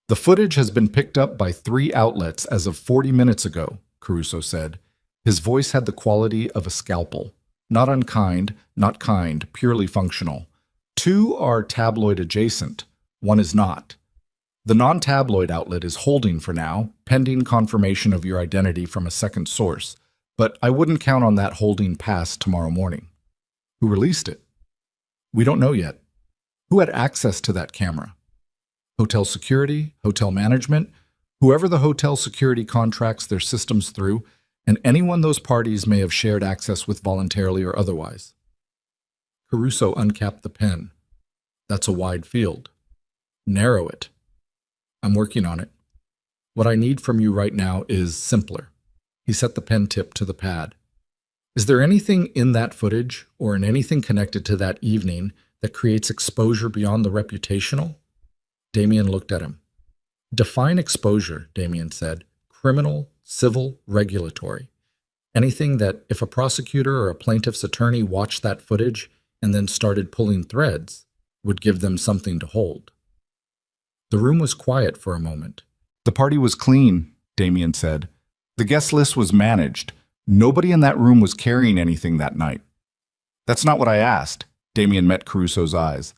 "The footage has been picked up by 3 outlets as of 40 minutes ago," Caruso said. His voice had the quality of a scalpel. Not unkind, not kind, purely functional. 2 are tabloid adjacent. 1 is not. The non-tabloid outlet is holding for now, pending confirmation of your identity from a second source, but I wouldn't count on that holding past tomorrow morning. Who released it? We don't know yet. Who had access to that camera? Hotel security, hotel management, whoever the hotel security contracts their systems through, and anyone those parties may have shared access with voluntarily or otherwise. Caruso uncapped the pen. That's a wide field. Narrow it. I'm working on it. What I need from you right now is simpler. He set the pen tip to the pad. Is there anything in that footage, or in anything connected to that evening, that creates exposure beyond the reputational? Damien looked at him. Define exposure, Damien said. Criminal, civil, regulatory. Anything that, if a prosecutor or a plaintiff's attorney watched that footage and then started pulling threads, would give them something to hold. The room was quiet for a moment. The party was clean, Damien said. The guest list was managed. Nobody in that room was carrying anything that night. That's not what I asked. Damien met Caruso's eyes.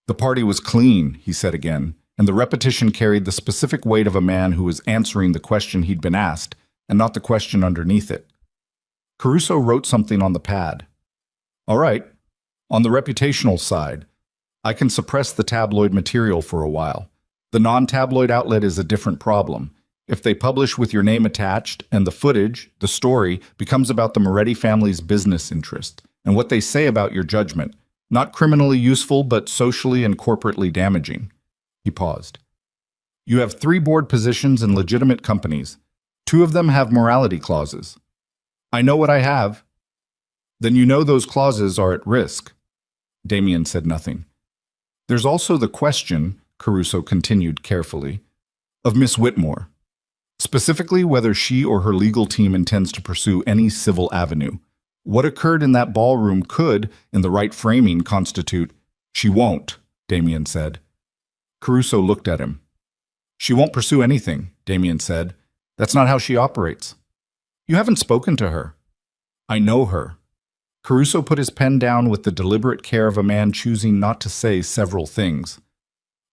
The party was clean, he said again, and the repetition carried the specific weight of a man who was answering the question he'd been asked, and not the question underneath it. Caruso wrote something on the pad. All right, on the reputational side, I can suppress the tabloid material for a while. The non-tabloid outlet is a different problem. If they publish with your name attached, and the footage, the story, becomes about the Moretti family's business interest, and what they say about your judgment, not criminally useful, but socially and corporately damaging. He paused. You have 3 board positions in legitimate companies. 2 of them have morality clauses. I know what I have. Then you know those clauses are at risk. Damien said nothing. There's also the question, Caruso continued carefully, of Miss Whitmore. Specifically whether she or her legal team intends to pursue any civil avenue. What occurred in that ballroom could, in the right framing, constitute, she won't, Damien said. Caruso looked at him. She won't pursue anything, Damien said. That's not how she operates. You haven't spoken to her. I know her. Caruso put his pen down with the deliberate care of a man choosing not to say several things.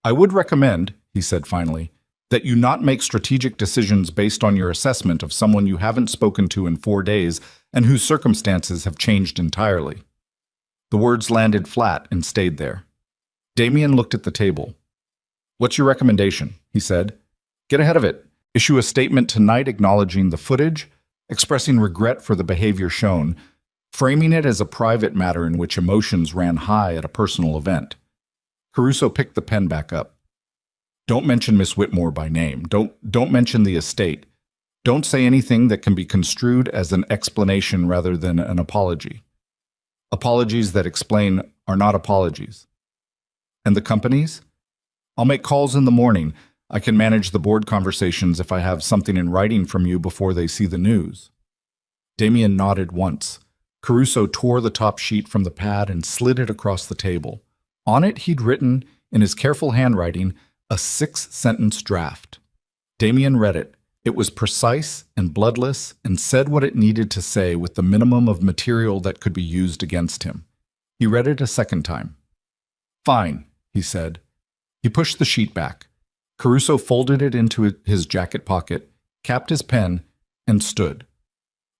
I would recommend, he said finally, that you not make strategic decisions based on your assessment of someone you haven't spoken to in 4 days and whose circumstances have changed entirely. The words landed flat and stayed there. Damien looked at the table. What's your recommendation? He said. Get ahead of it. Issue a statement tonight acknowledging the footage, expressing regret for the behavior shown, framing it as a private matter in which emotions ran high at a personal event. Caruso picked the pen back up. Don't mention Miss Whitmore by name. Don't mention the estate. Don't say anything that can be construed as an explanation rather than an apology. Apologies that explain are not apologies. And the companies? I'll make calls in the morning. I can manage the board conversations if I have something in writing from you before they see the news. Damien nodded once. Caruso tore the top sheet from the pad and slid it across the table. On it he'd written, in his careful handwriting, a 6-sentence draft. Damien read it. It was precise and bloodless and said what it needed to say with the minimum of material that could be used against him. He read it a second time. Fine, he said. He pushed the sheet back. Caruso folded it into his jacket pocket, capped his pen, and stood.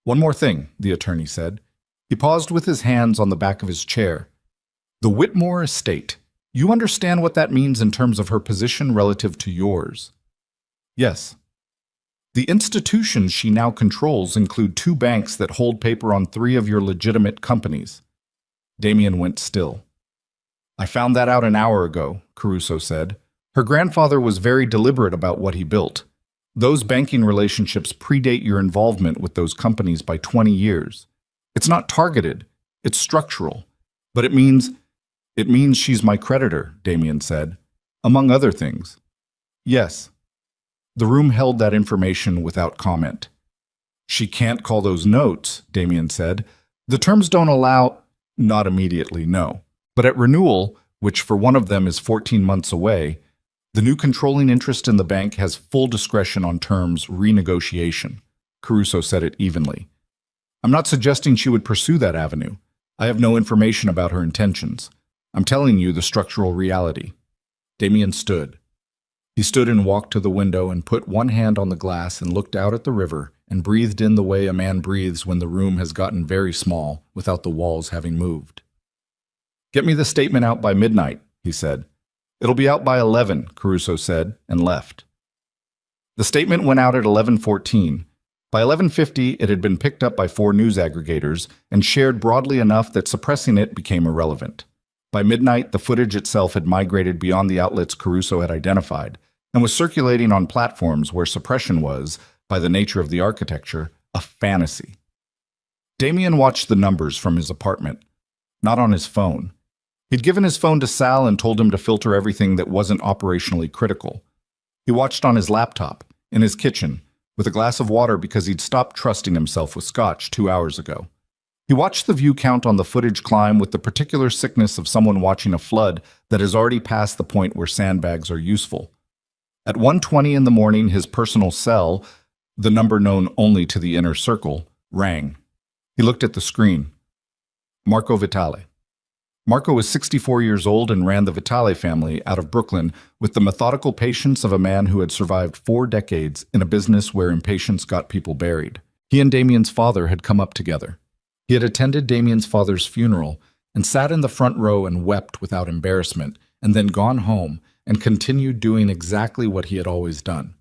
One more thing, the attorney said. He paused with his hands on the back of his chair. The Whitmore estate. You understand what that means in terms of her position relative to yours? Yes. The institutions she now controls include 2 banks that hold paper on 3 of your legitimate companies. Damien went still. I found that out an hour ago, Caruso said. Her grandfather was very deliberate about what he built. Those banking relationships predate your involvement with those companies by 20 years. It's not targeted, it's structural. But it means she's my creditor, Damien said, among other things. Yes. The room held that information without comment. She can't call those notes, Damien said. The terms don't allow... Not immediately, no. But at renewal, which for one of them is 14 months away, the new controlling interest in the bank has full discretion on terms renegotiation. Caruso said it evenly. I'm not suggesting she would pursue that avenue. I have no information about her intentions. I'm telling you the structural reality. Damien stood. He stood and walked to the window and put one hand on the glass and looked out at the river and breathed in the way a man breathes when the room has gotten very small without the walls having moved. Get me the statement out by midnight, he said. It'll be out by 11, Caruso said, and left. The statement went out at 11:14. By 11:50, it had been picked up by 4 news aggregators and shared broadly enough that suppressing it became irrelevant. By midnight, the footage itself had migrated beyond the outlets Caruso had identified and was circulating on platforms where suppression was, by the nature of the architecture, a fantasy. Damien watched the numbers from his apartment, not on his phone. He'd given his phone to Sal and told him to filter everything that wasn't operationally critical. He watched on his laptop, in his kitchen, with a glass of water because he'd stopped trusting himself with scotch 2 hours ago. He watched the view count on the footage climb with the particular sickness of someone watching a flood that has already passed the point where sandbags are useful. At 1:20 in the morning, his personal cell, the number known only to the inner circle, rang. He looked at the screen. Marco Vitale. Marco was 64 years old and ran the Vitale family out of Brooklyn with the methodical patience of a man who had survived 4 decades in a business where impatience got people buried. He and Damien's father had come up together. He had attended Damien's father's funeral and sat in the front row and wept without embarrassment, and then gone home and continued doing exactly what he had always done.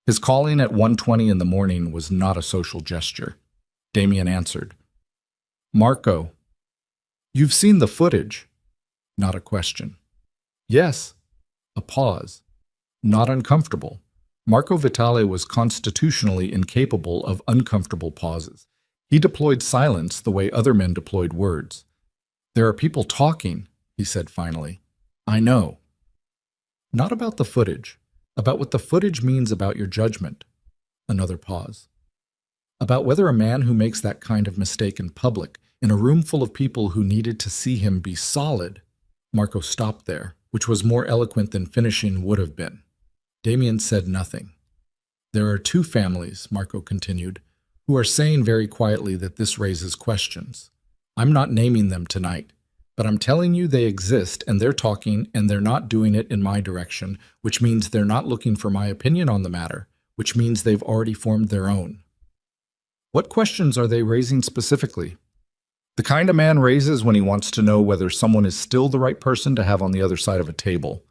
His calling at 1:20 in the morning was not a social gesture. Damien answered. Marco, you've seen the footage. Not a question. Yes. A pause. Not uncomfortable. Marco Vitale was constitutionally incapable of uncomfortable pauses. He deployed silence the way other men deployed words. There are people talking, he said finally. I know. Not about the footage. About what the footage means about your judgment. Another pause. About whether a man who makes that kind of mistake in public, in a room full of people who needed to see him be solid. Marco stopped there, which was more eloquent than finishing would have been. Damien said nothing. There are 2 families, Marco continued, who are saying very quietly that this raises questions. I'm not naming them tonight. But I'm telling you they exist, and they're talking, and they're not doing it in my direction, which means they're not looking for my opinion on the matter, which means they've already formed their own. What questions are they raising specifically? The kind a man raises when he wants to know whether someone is still the right person to have on the other side of a table.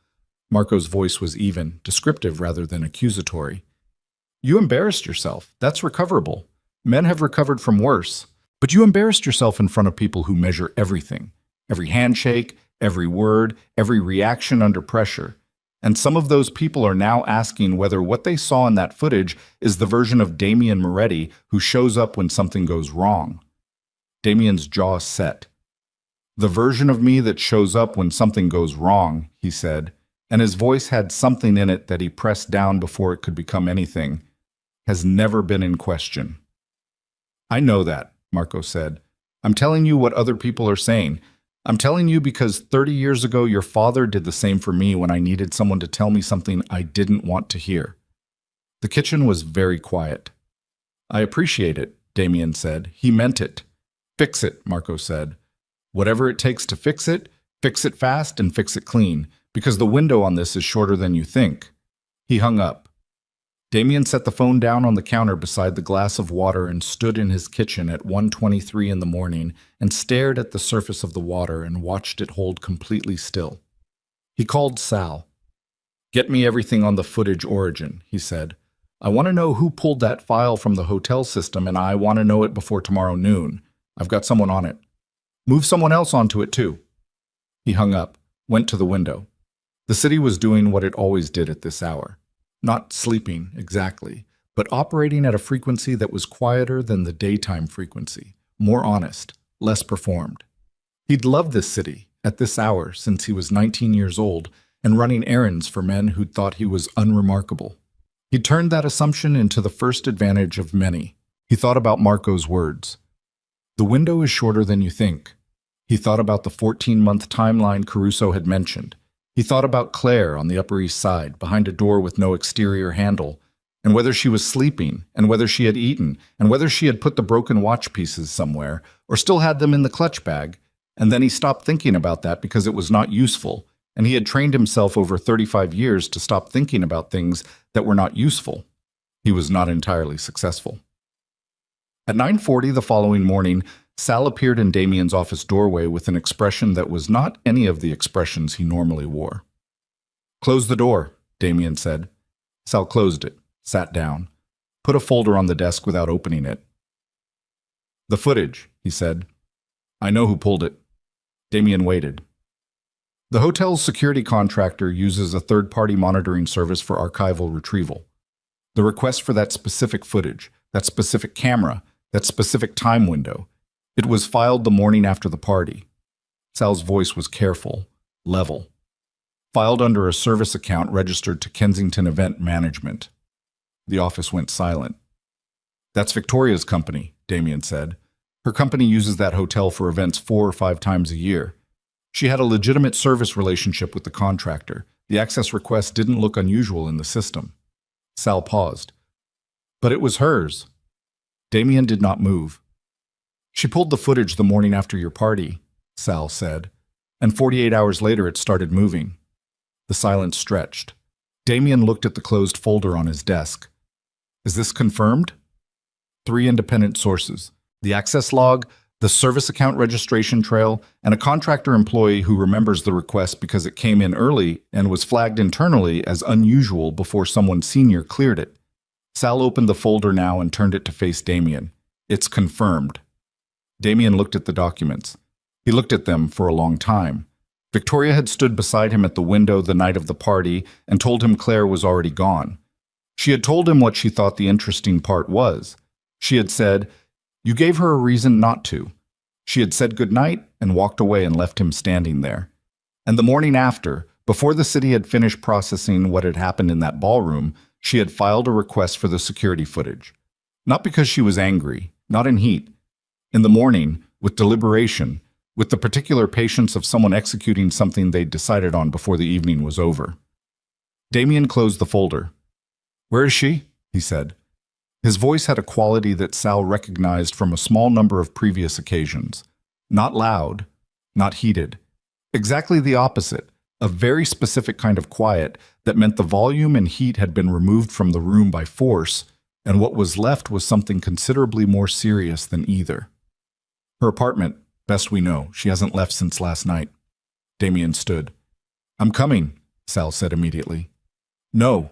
Marco's voice was even, descriptive rather than accusatory. You embarrassed yourself. That's recoverable. Men have recovered from worse. But you embarrassed yourself in front of people who measure everything. Every handshake, every word, every reaction under pressure. And some of those people are now asking whether what they saw in that footage is the version of Damien Moretti who shows up when something goes wrong. Damien's jaw set. The version of me that shows up when something goes wrong, he said, and his voice had something in it that he pressed down before it could become anything, has never been in question. I know that, Marco said. I'm telling you what other people are saying. I'm telling you because 30 years ago your father did the same for me when I needed someone to tell me something I didn't want to hear. The kitchen was very quiet. I appreciate it, Damien said. He meant it. Fix it, Marco said. Whatever it takes to fix it fast and fix it clean, because the window on this is shorter than you think. He hung up. Damien set the phone down on the counter beside the glass of water and stood in his kitchen at 1:23 in the morning and stared at the surface of the water and watched it hold completely still. He called Sal. "Get me everything on the footage origin," he said. "I want to know who pulled that file from the hotel system, and I want to know it before tomorrow noon. I've got someone on it. Move someone else onto it, too." He hung up, went to the window. The city was doing what it always did at this hour. Not sleeping, exactly, but operating at a frequency that was quieter than the daytime frequency, more honest, less performed. He'd loved this city, at this hour, since he was 19 years old, and running errands for men who'd thought he was unremarkable. He turned that assumption into the first advantage of many. He thought about Marco's words. "The window is shorter than you think." He thought about the 14-month timeline Caruso had mentioned. He thought about Claire on the Upper East Side, behind a door with no exterior handle, and whether she was sleeping, and whether she had eaten, and whether she had put the broken watch pieces somewhere, or still had them in the clutch bag. And then he stopped thinking about that because it was not useful, and he had trained himself over 35 years to stop thinking about things that were not useful. He was not entirely successful. At 9:40 the following morning, Sal appeared in Damien's office doorway with an expression that was not any of the expressions he normally wore. "Close the door," Damien said. Sal closed it, sat down, put a folder on the desk without opening it. "The footage," he said. "I know who pulled it." Damien waited. The hotel's security contractor uses a third-party monitoring service for archival retrieval. The request for that specific footage, that specific camera, that specific time window, it was filed the morning after the party. Sal's voice was careful, level. Filed under a service account registered to Kensington Event Management. The office went silent. "That's Victoria's company," Damien said. "Her company uses that hotel for events 4 or 5 times a year. She had a legitimate service relationship with the contractor. The access request didn't look unusual in the system." Sal paused. "But it was hers." Damien did not move. "She pulled the footage the morning after your party," Sal said, "and 48 hours later it started moving." The silence stretched. Damien looked at the closed folder on his desk. "Is this confirmed?" 3 independent sources: the access log, the service account registration trail, and a contractor employee who remembers the request because it came in early and was flagged internally as unusual before someone senior cleared it. Sal opened the folder now and turned it to face Damien. "It's confirmed." Damien looked at the documents. He looked at them for a long time. Victoria had stood beside him at the window the night of the party and told him Claire was already gone. She had told him what she thought the interesting part was. She had said, "You gave her a reason not to." She had said goodnight and walked away and left him standing there. And the morning after, before the city had finished processing what had happened in that ballroom, she had filed a request for the security footage. Not because she was angry, not in heat. In the morning, with deliberation, with the particular patience of someone executing something they'd decided on before the evening was over. Damien closed the folder. "Where is she?" he said. His voice had a quality that Sal recognized from a small number of previous occasions. Not loud, not heated. Exactly the opposite, a very specific kind of quiet that meant the volume and heat had been removed from the room by force, and what was left was something considerably more serious than either. "Her apartment, best we know. She hasn't left since last night." Damien stood. "I'm coming," Sal said immediately. "No."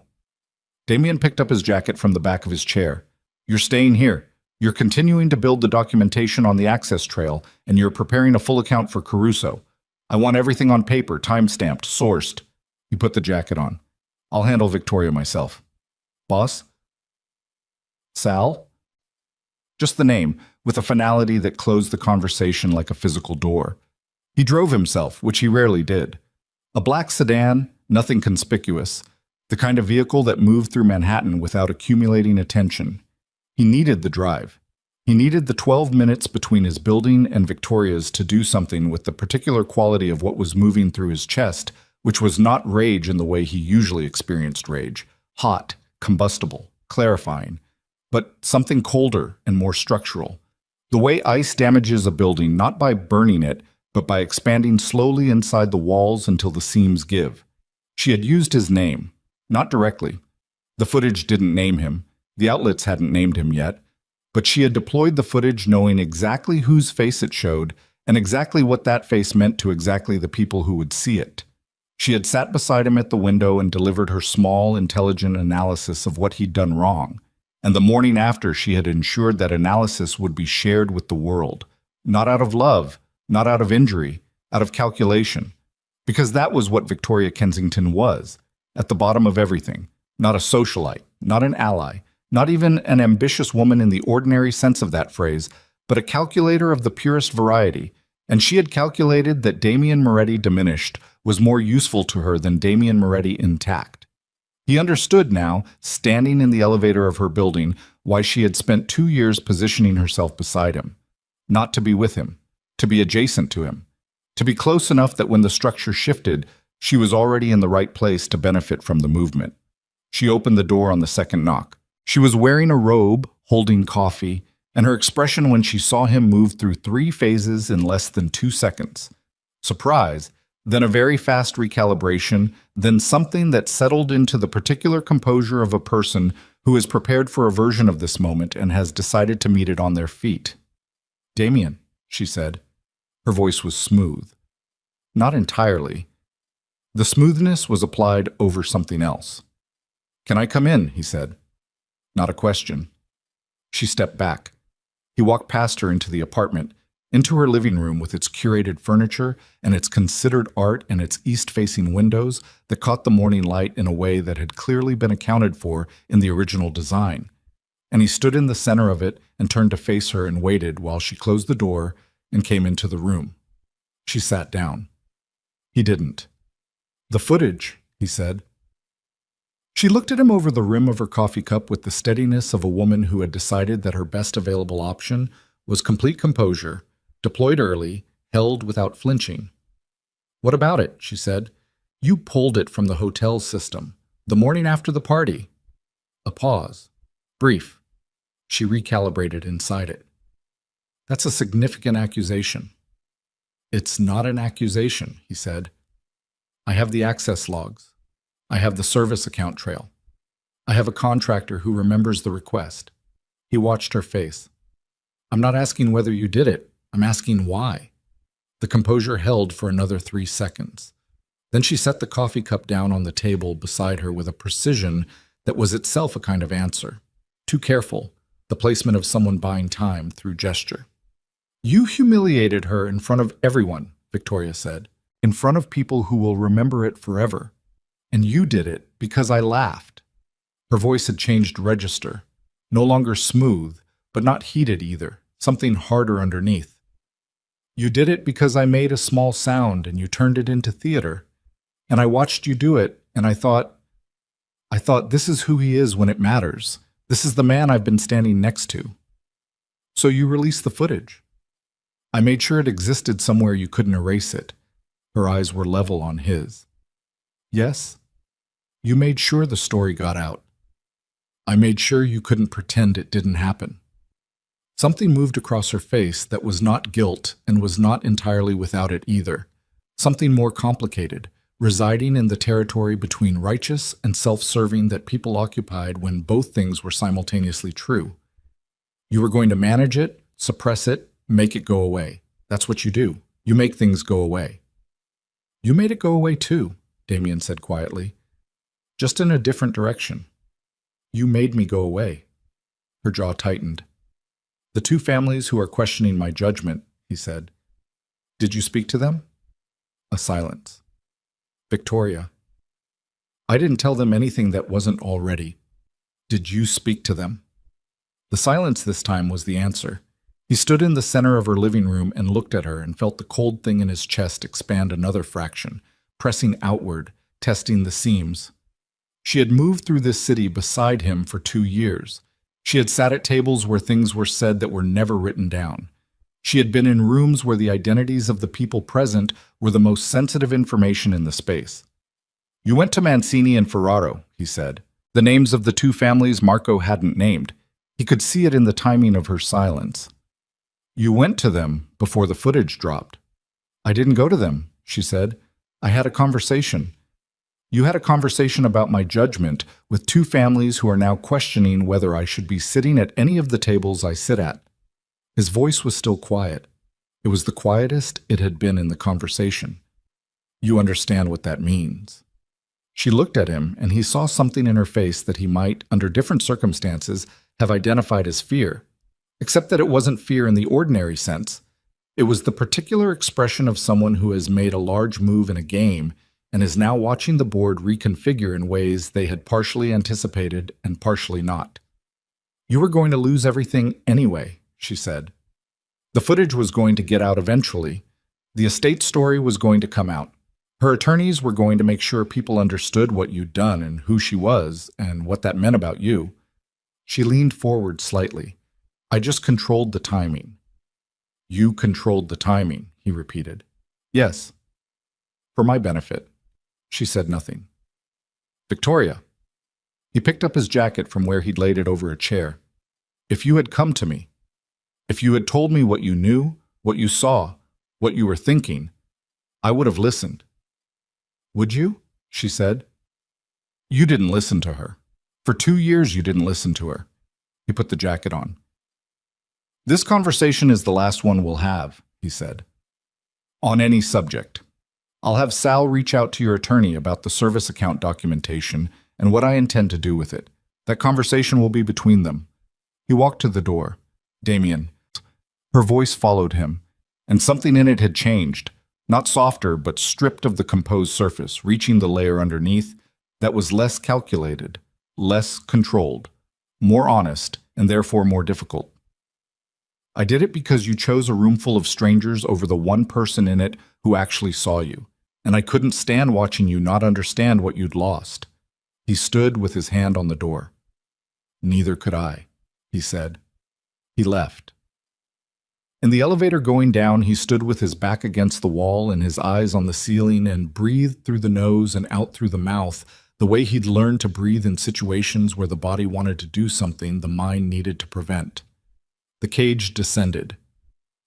Damien picked up his jacket from the back of his chair. "You're staying here. You're continuing to build the documentation on the access trail, and you're preparing a full account for Caruso. I want everything on paper, time-stamped, sourced." He put the jacket on. "I'll handle Victoria myself." "Boss?" "Sal?" Just the name, with a finality that closed the conversation like a physical door. He drove himself, which he rarely did. A black sedan, nothing conspicuous. The kind of vehicle that moved through Manhattan without accumulating attention. He needed the drive. He needed the 12 minutes between his building and Victoria's to do something with the particular quality of what was moving through his chest, which was not rage in the way he usually experienced rage, hot, combustible, clarifying, but something colder and more structural. The way ice damages a building not by burning it, but by expanding slowly inside the walls until the seams give. She had used his name. Not directly. The footage didn't name him. The outlets hadn't named him yet. But she had deployed the footage knowing exactly whose face it showed and exactly what that face meant to exactly the people who would see it. She had sat beside him at the window and delivered her small, intelligent analysis of what he'd done wrong. And the morning after, she had ensured that analysis would be shared with the world. Not out of love, not out of injury, out of calculation. Because that was what Victoria Kensington was, at the bottom of everything. Not a socialite, not an ally, not even an ambitious woman in the ordinary sense of that phrase, but a calculator of the purest variety. And she had calculated that Damien Moretti diminished was more useful to her than Damien Moretti intact. He understood now, standing in the elevator of her building, why she had spent 2 years positioning herself beside him. Not to be with him, to be adjacent to him, to be close enough that when the structure shifted, she was already in the right place to benefit from the movement. She opened the door on the second knock. She was wearing a robe, holding coffee, and her expression when she saw him moved through 3 phases in less than 2 seconds. Surprise, then a very fast recalibration, then something that settled into the particular composure of a person who is prepared for a version of this moment and has decided to meet it on their feet. "Damien," she said. Her voice was smooth. Not entirely. The smoothness was applied over something else. "Can I come in?" he said. Not a question. She stepped back. He walked past her into the apartment, into her living room with its curated furniture and its considered art and its east-facing windows that caught the morning light in a way that had clearly been accounted for in the original design. And he stood in the center of it and turned to face her and waited while she closed the door and came into the room. She sat down. He didn't. "The footage," he said. She looked at him over the rim of her coffee cup with the steadiness of a woman who had decided that her best available option was complete composure, deployed early, held without flinching. "What about it?" she said. "You pulled it from the hotel system, the morning after the party." A pause. Brief. She recalibrated inside it. "That's a significant accusation." "It's not an accusation," he said. "I have the access logs. I have the service account trail. I have a contractor who remembers the request." He watched her face. "I'm not asking whether you did it. I'm asking why." The composure held for another 3 seconds. Then she set the coffee cup down on the table beside her with a precision that was itself a kind of answer. Too careful, the placement of someone buying time through gesture. "You humiliated her in front of everyone," Victoria said, "in front of people who will remember it forever. And you did it because I laughed." Her voice had changed register, no longer smooth, but not heated either, something harder underneath. "You did it because I made a small sound and you turned it into theater. And I watched you do it, and I thought, this is who he is when it matters. This is the man I've been standing next to. So you released the footage. I made sure it existed somewhere you couldn't erase it." Her eyes were level on his. "Yes? You made sure the story got out. I made sure you couldn't pretend it didn't happen." Something moved across her face that was not guilt and was not entirely without it either. Something more complicated, residing in the territory between righteous and self-serving that people occupied when both things were simultaneously true. You were going to manage it, suppress it, make it go away. That's what you do. You make things go away. "You made it go away too," Damien said quietly. "Just in a different direction. You made me go away." Her jaw tightened. "The 2 families who are questioning my judgment," he said. "Did you speak to them?" A silence. "Victoria, I didn't tell them anything that wasn't already. Did you speak to them?" The silence this time was the answer. He stood in the center of her living room and looked at her and felt the cold thing in his chest expand another fraction, pressing outward, testing the seams. She had moved through this city beside him for 2 years. She had sat at tables where things were said that were never written down. She had been in rooms where the identities of the people present were the most sensitive information in the space. "You went to Mancini and Ferraro," he said. The names of the 2 families Marco hadn't named. He could see it in the timing of her silence. "You went to them before the footage dropped." "I didn't go to them," she said. "I had a conversation." "You had a conversation about my judgment with 2 families who are now questioning whether I should be sitting at any of the tables I sit at." His voice was still quiet. It was the quietest it had been in the conversation. You understand what that means. She looked at him, and he saw something in her face that he might, under different circumstances, have identified as fear, except that it wasn't fear in the ordinary sense. It was the particular expression of someone who has made a large move in a game and is now watching the board reconfigure in ways they had partially anticipated and partially not. You were going to lose everything anyway, she said. The footage was going to get out eventually. The estate story was going to come out. Her attorneys were going to make sure people understood what you'd done and who she was and what that meant about you. She leaned forward slightly. I just controlled the timing. You controlled the timing, he repeated. Yes. For my benefit. She said nothing. Victoria. He picked up his jacket from where he'd laid it over a chair. If you had come to me, if you had told me what you knew, what you saw, what you were thinking, I would have listened. Would you? She said. You didn't listen to her. For 2 years you didn't listen to her. He put the jacket on. This conversation is the last one we'll have, he said. On any subject. I'll have Sal reach out to your attorney about the service account documentation and what I intend to do with it. That conversation will be between them. He walked to the door. Damien. Her voice followed him, and something in it had changed, not softer but stripped of the composed surface, reaching the layer underneath that was less calculated, less controlled, more honest, and therefore more difficult. I did it because you chose a room full of strangers over the one person in it who actually saw you, and I couldn't stand watching you not understand what you'd lost. He stood with his hand on the door. Neither could I, he said. He left. In the elevator going down, he stood with his back against the wall and his eyes on the ceiling and breathed through the nose and out through the mouth, the way he'd learned to breathe in situations where the body wanted to do something the mind needed to prevent. The cage descended.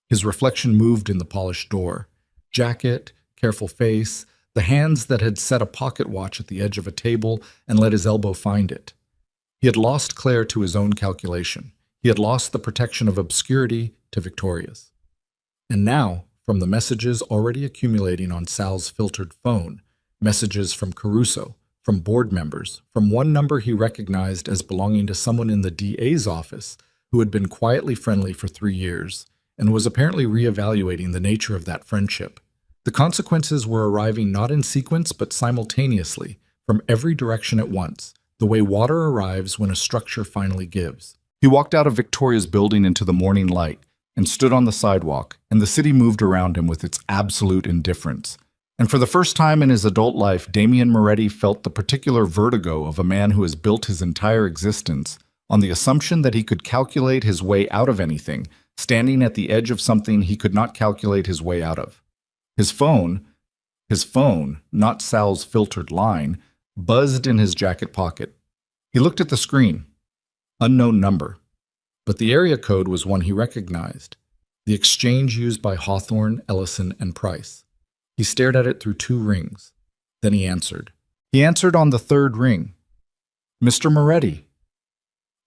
His reflection moved in the polished door. Jacket, careful face, the hands that had set a pocket watch at the edge of a table and let his elbow find it. He had lost Claire to his own calculation. He had lost the protection of obscurity to Victoria's. And now, from the messages already accumulating on Sal's filtered phone, messages from Caruso, from board members, from one number he recognized as belonging to someone in the DA's office who had been quietly friendly for 3 years and was apparently reevaluating the nature of that friendship. The consequences were arriving not in sequence but simultaneously, from every direction at once, the way water arrives when a structure finally gives. He walked out of Victoria's building into the morning light and stood on the sidewalk, and the city moved around him with its absolute indifference. And for the first time in his adult life, Damien Moretti felt the particular vertigo of a man who has built his entire existence on the assumption that he could calculate his way out of anything, standing at the edge of something he could not calculate his way out of. His phone, not Sal's filtered line, buzzed in his jacket pocket. He looked at the screen. Unknown number. But the area code was one he recognized. The exchange used by Hawthorne, Ellison, and Price. He stared at it through 2 rings. Then he answered. He answered on the 3rd ring. Mr. Moretti.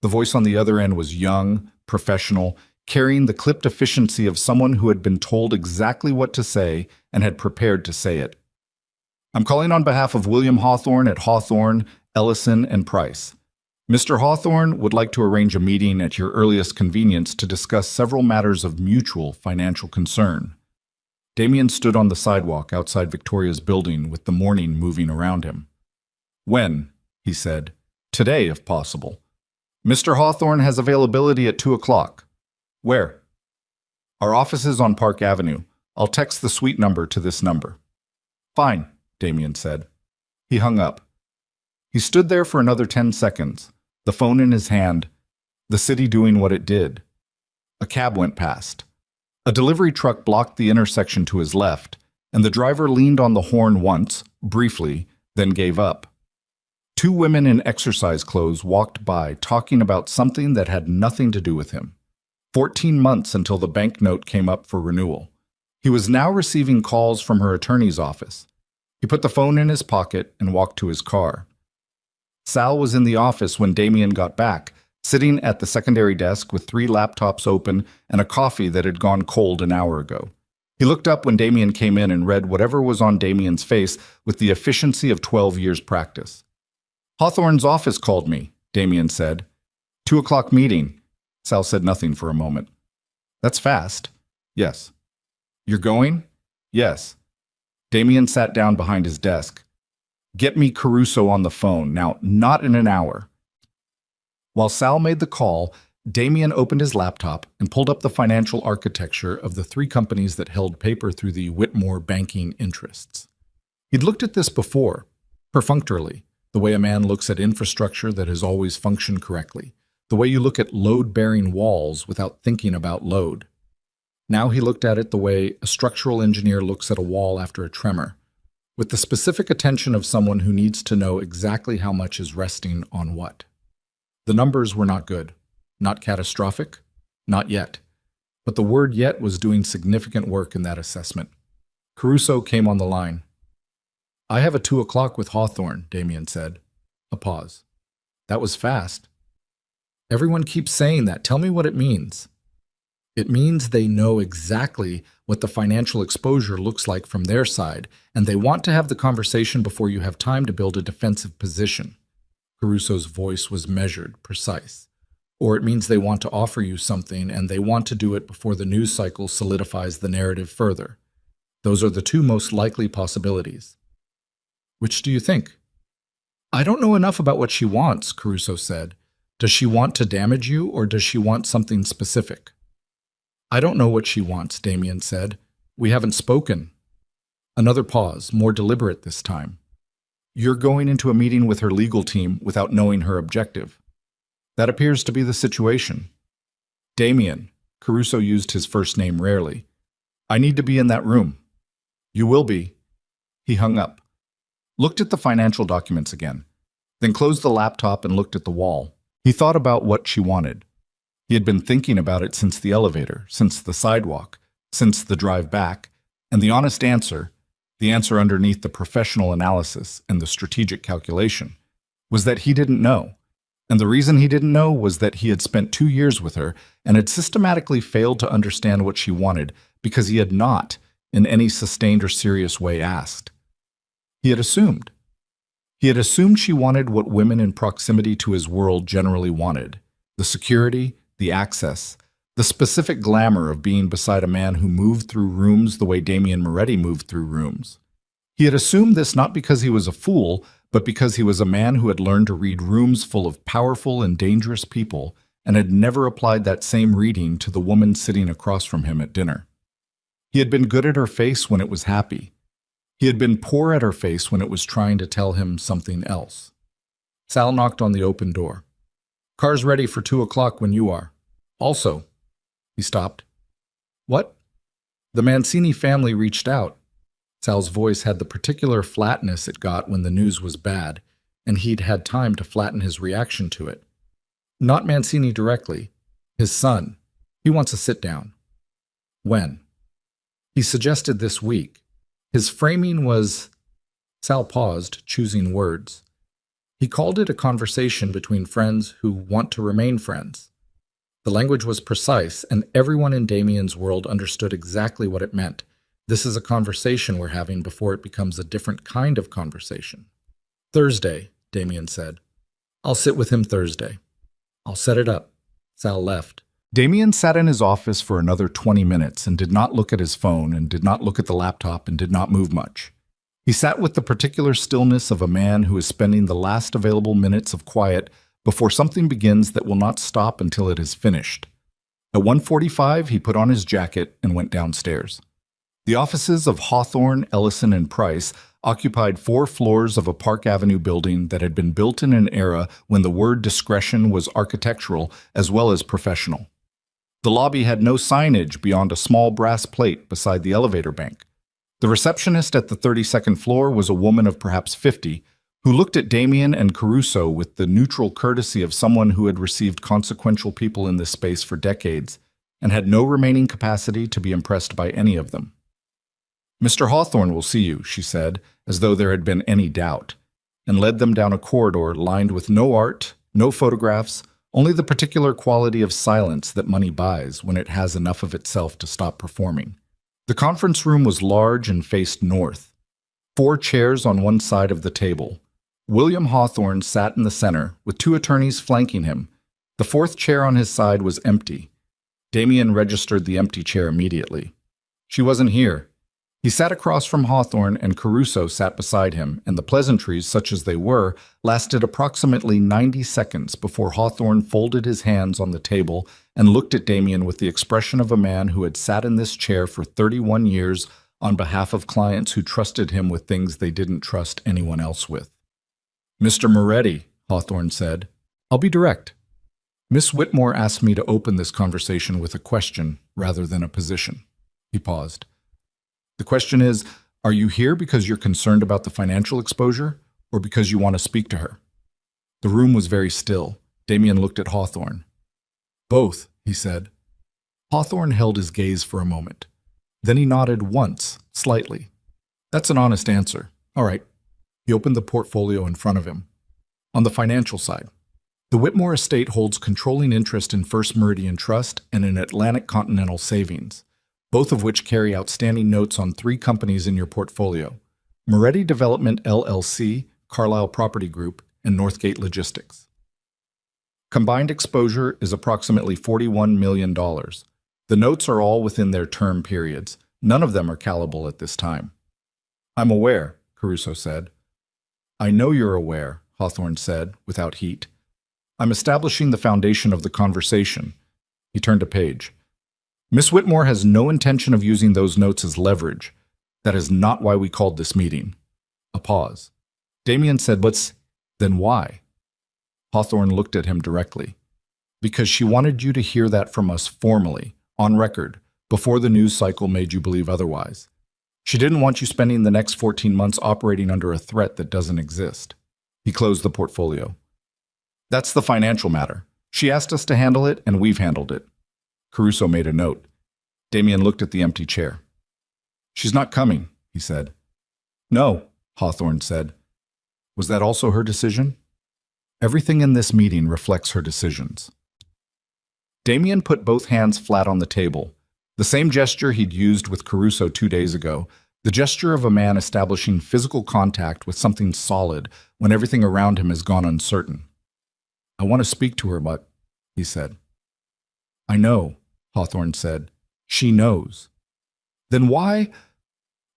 The voice on the other end was young, professional, carrying the clipped efficiency of someone who had been told exactly what to say and had prepared to say it. I'm calling on behalf of William Hawthorne at Hawthorne, Ellison, and Price. Mr. Hawthorne would like to arrange a meeting at your earliest convenience to discuss several matters of mutual financial concern. Damien stood on the sidewalk outside Victoria's building with the morning moving around him. When? He said. Today, if possible. Mr. Hawthorne has availability at 2 o'clock. Where? Our office is on Park Avenue. I'll text the suite number to this number. Fine, Damien said. He hung up. He stood there for another 10 seconds, the phone in his hand, the city doing what it did. A cab went past. A delivery truck blocked the intersection to his left, and the driver leaned on the horn once, briefly, then gave up. 2 women in exercise clothes walked by, talking about something that had nothing to do with him. 14 months until the banknote came up for renewal. He was now receiving calls from her attorney's office. He put the phone in his pocket and walked to his car. Sal was in the office when Damien got back, sitting at the secondary desk with 3 laptops open and a coffee that had gone cold an hour ago. He looked up when Damien came in and read whatever was on Damien's face with the efficiency of 12 years' practice. "Hawthorne's office called me," Damien said. 2 o'clock meeting." Sal said nothing for a moment. "That's fast." "Yes." "You're going?" "Yes." Damien sat down behind his desk. "Get me Caruso on the phone. Now, not in an hour." While Sal made the call, Damien opened his laptop and pulled up the financial architecture of the 3 companies that held paper through the Whitmore banking interests. He'd looked at this before, perfunctorily, the way a man looks at infrastructure that has always functioned correctly, the way you look at load-bearing walls without thinking about load. Now he looked at it the way a structural engineer looks at a wall after a tremor, with the specific attention of someone who needs to know exactly how much is resting on what. The numbers were not good, not catastrophic, not yet, but the word yet was doing significant work in that assessment. Caruso came on the line. "I have a 2 o'clock with Hawthorne," Damien said. A pause. "That was fast." "Everyone keeps saying that. Tell me what it means." "It means they know exactly what the financial exposure looks like from their side, and they want to have the conversation before you have time to build a defensive position." Caruso's voice was measured, precise. "Or it means they want to offer you something, and they want to do it before the news cycle solidifies the narrative further. Those are the 2 most likely possibilities." "Which do you think?" "I don't know enough about what she wants," Caruso said. "Does she want to damage you, or does she want something specific?" "I don't know what she wants," Damien said. "We haven't spoken." Another pause, more deliberate this time. "You're going into a meeting with her legal team without knowing her objective." "That appears to be the situation." "Damien," Caruso used his first name rarely, "I need to be in that room." "You will be." He hung up, looked at the financial documents again, then closed the laptop and looked at the wall. He thought about what she wanted. He had been thinking about it since the elevator, since the sidewalk, since the drive back, and the honest answer, the answer underneath the professional analysis and the strategic calculation, was that he didn't know. And the reason he didn't know was that he had spent 2 years with her and had systematically failed to understand what she wanted because he had not, in any sustained or serious way, asked. He had assumed. He had assumed she wanted what women in proximity to his world generally wanted: the security, the access, the specific glamour of being beside a man who moved through rooms the way Damien Moretti moved through rooms. He had assumed this not because he was a fool, but because he was a man who had learned to read rooms full of powerful and dangerous people and had never applied that same reading to the woman sitting across from him at dinner. He had been good at her face when it was happy. He had been poor at her face when it was trying to tell him something else. Sal knocked on the open door. "Car's ready for 2 o'clock when you are. Also," he stopped. "What?" "The Mancini family reached out." Sal's voice had the particular flatness it got when the news was bad, and he'd had time to flatten his reaction to it. "Not Mancini directly. His son. He wants a sit-down." "When?" "He suggested this week. His framing was—" Sal paused, choosing words. "He called it a conversation between friends who want to remain friends." The language was precise, and everyone in Damien's world understood exactly what it meant. This is a conversation we're having before it becomes a different kind of conversation. "Thursday," Damien said. "I'll sit with him Thursday." "I'll set it up." Sal left. Damien sat in his office for another 20 minutes and did not look at his phone and did not look at the laptop and did not move much. He sat with the particular stillness of a man who is spending the last available minutes of quiet before something begins that will not stop until it is finished. At 1:45, he put on his jacket and went downstairs. The offices of Hawthorne, Ellison, and Price occupied 4 floors of a Park Avenue building that had been built in an era when the word discretion was architectural as well as professional. The lobby had no signage beyond a small brass plate beside the elevator bank. The receptionist at the 32nd floor was a woman of perhaps 50, who looked at Damien and Caruso with the neutral courtesy of someone who had received consequential people in this space for decades and had no remaining capacity to be impressed by any of them. "Mr. Hawthorne will see you," she said, as though there had been any doubt, and led them down a corridor lined with no art, no photographs, only the particular quality of silence that money buys when it has enough of itself to stop performing. The conference room was large and faced north. 4 chairs on one side of the table. William Hawthorne sat in the center, with 2 attorneys flanking him. The 4th chair on his side was empty. Damien registered the empty chair immediately. She wasn't here. He sat across from Hawthorne, and Caruso sat beside him, and the pleasantries, such as they were, lasted approximately 90 seconds before Hawthorne folded his hands on the table and looked at Damien with the expression of a man who had sat in this chair for 31 years on behalf of clients who trusted him with things they didn't trust anyone else with. "Mr. Moretti," Hawthorne said, "I'll be direct. Miss Whitmore asked me to open this conversation with a question rather than a position." He paused. "The question is, are you here because you're concerned about the financial exposure, or because you want to speak to her?" The room was very still. Damien looked at Hawthorne. "Both," he said. Hawthorne held his gaze for a moment. Then he nodded once, slightly. "That's an honest answer. All right." He opened the portfolio in front of him. On the financial side, the Whitmore estate holds controlling interest in First Meridian Trust and in Atlantic Continental Savings, both of which carry outstanding notes on 3 companies in your portfolio: Moretti Development LLC, Carlisle Property Group, and Northgate Logistics. Combined exposure is approximately $41 million. The notes are all within their term periods. None of them are callable at this time. "I'm aware," Caruso said. "I know you're aware," Hawthorne said, without heat. "I'm establishing the foundation of the conversation." He turned a page. "Miss Whitmore has no intention of using those notes as leverage. That is not why we called this meeting." A pause. Damien said, "Then why?" Hawthorne looked at him directly. "Because she wanted you to hear that from us formally, on record, before the news cycle made you believe otherwise. She didn't want you spending the next 14 months operating under a threat that doesn't exist." He closed the portfolio. "That's the financial matter. She asked us to handle it, and we've handled it." Caruso made a note. Damien looked at the empty chair. "She's not coming," he said. "No," Hawthorne said. "Was that also her decision?" "Everything in this meeting reflects her decisions." Damien put both hands flat on the table, the same gesture he'd used with Caruso 2 days ago, the gesture of a man establishing physical contact with something solid when everything around him has gone uncertain. "I want to speak to her, but," he said. "I know," Hawthorne said. "She knows." "Then why?"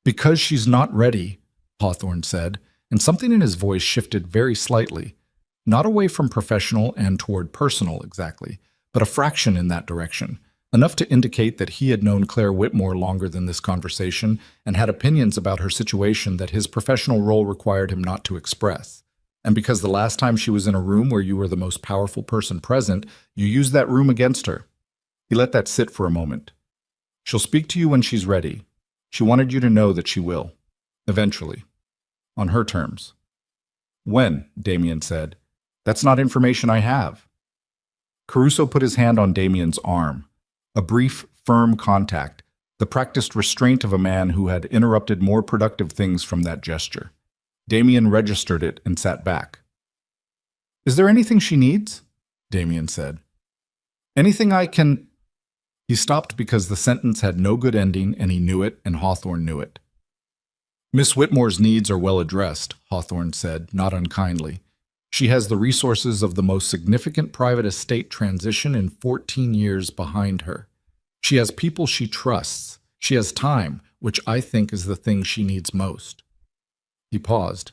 "Because she's not ready," Hawthorne said, and something in his voice shifted very slightly, not away from professional and toward personal exactly, but a fraction in that direction, enough to indicate that he had known Claire Whitmore longer than this conversation and had opinions about her situation that his professional role required him not to express. And because the last time she was in a room where you were the most powerful person present, you used that room against her. He let that sit for a moment. "She'll speak to you when she's ready. She wanted you to know that she will. Eventually. On her terms." "When?" Damien said. "That's not information I have." Caruso put his hand on Damien's arm. A brief, firm contact, the practiced restraint of a man who had interrupted more productive things from that gesture. Damien registered it and sat back. "Is there anything she needs?" Damien said. "Anything I can—" He stopped because the sentence had no good ending, and he knew it, and Hawthorne knew it. "Miss Whitmore's needs are well addressed," Hawthorne said, not unkindly. "She has the resources of the most significant private estate transition in 14 years behind her. She has people she trusts. She has time, which I think is the thing she needs most." He paused.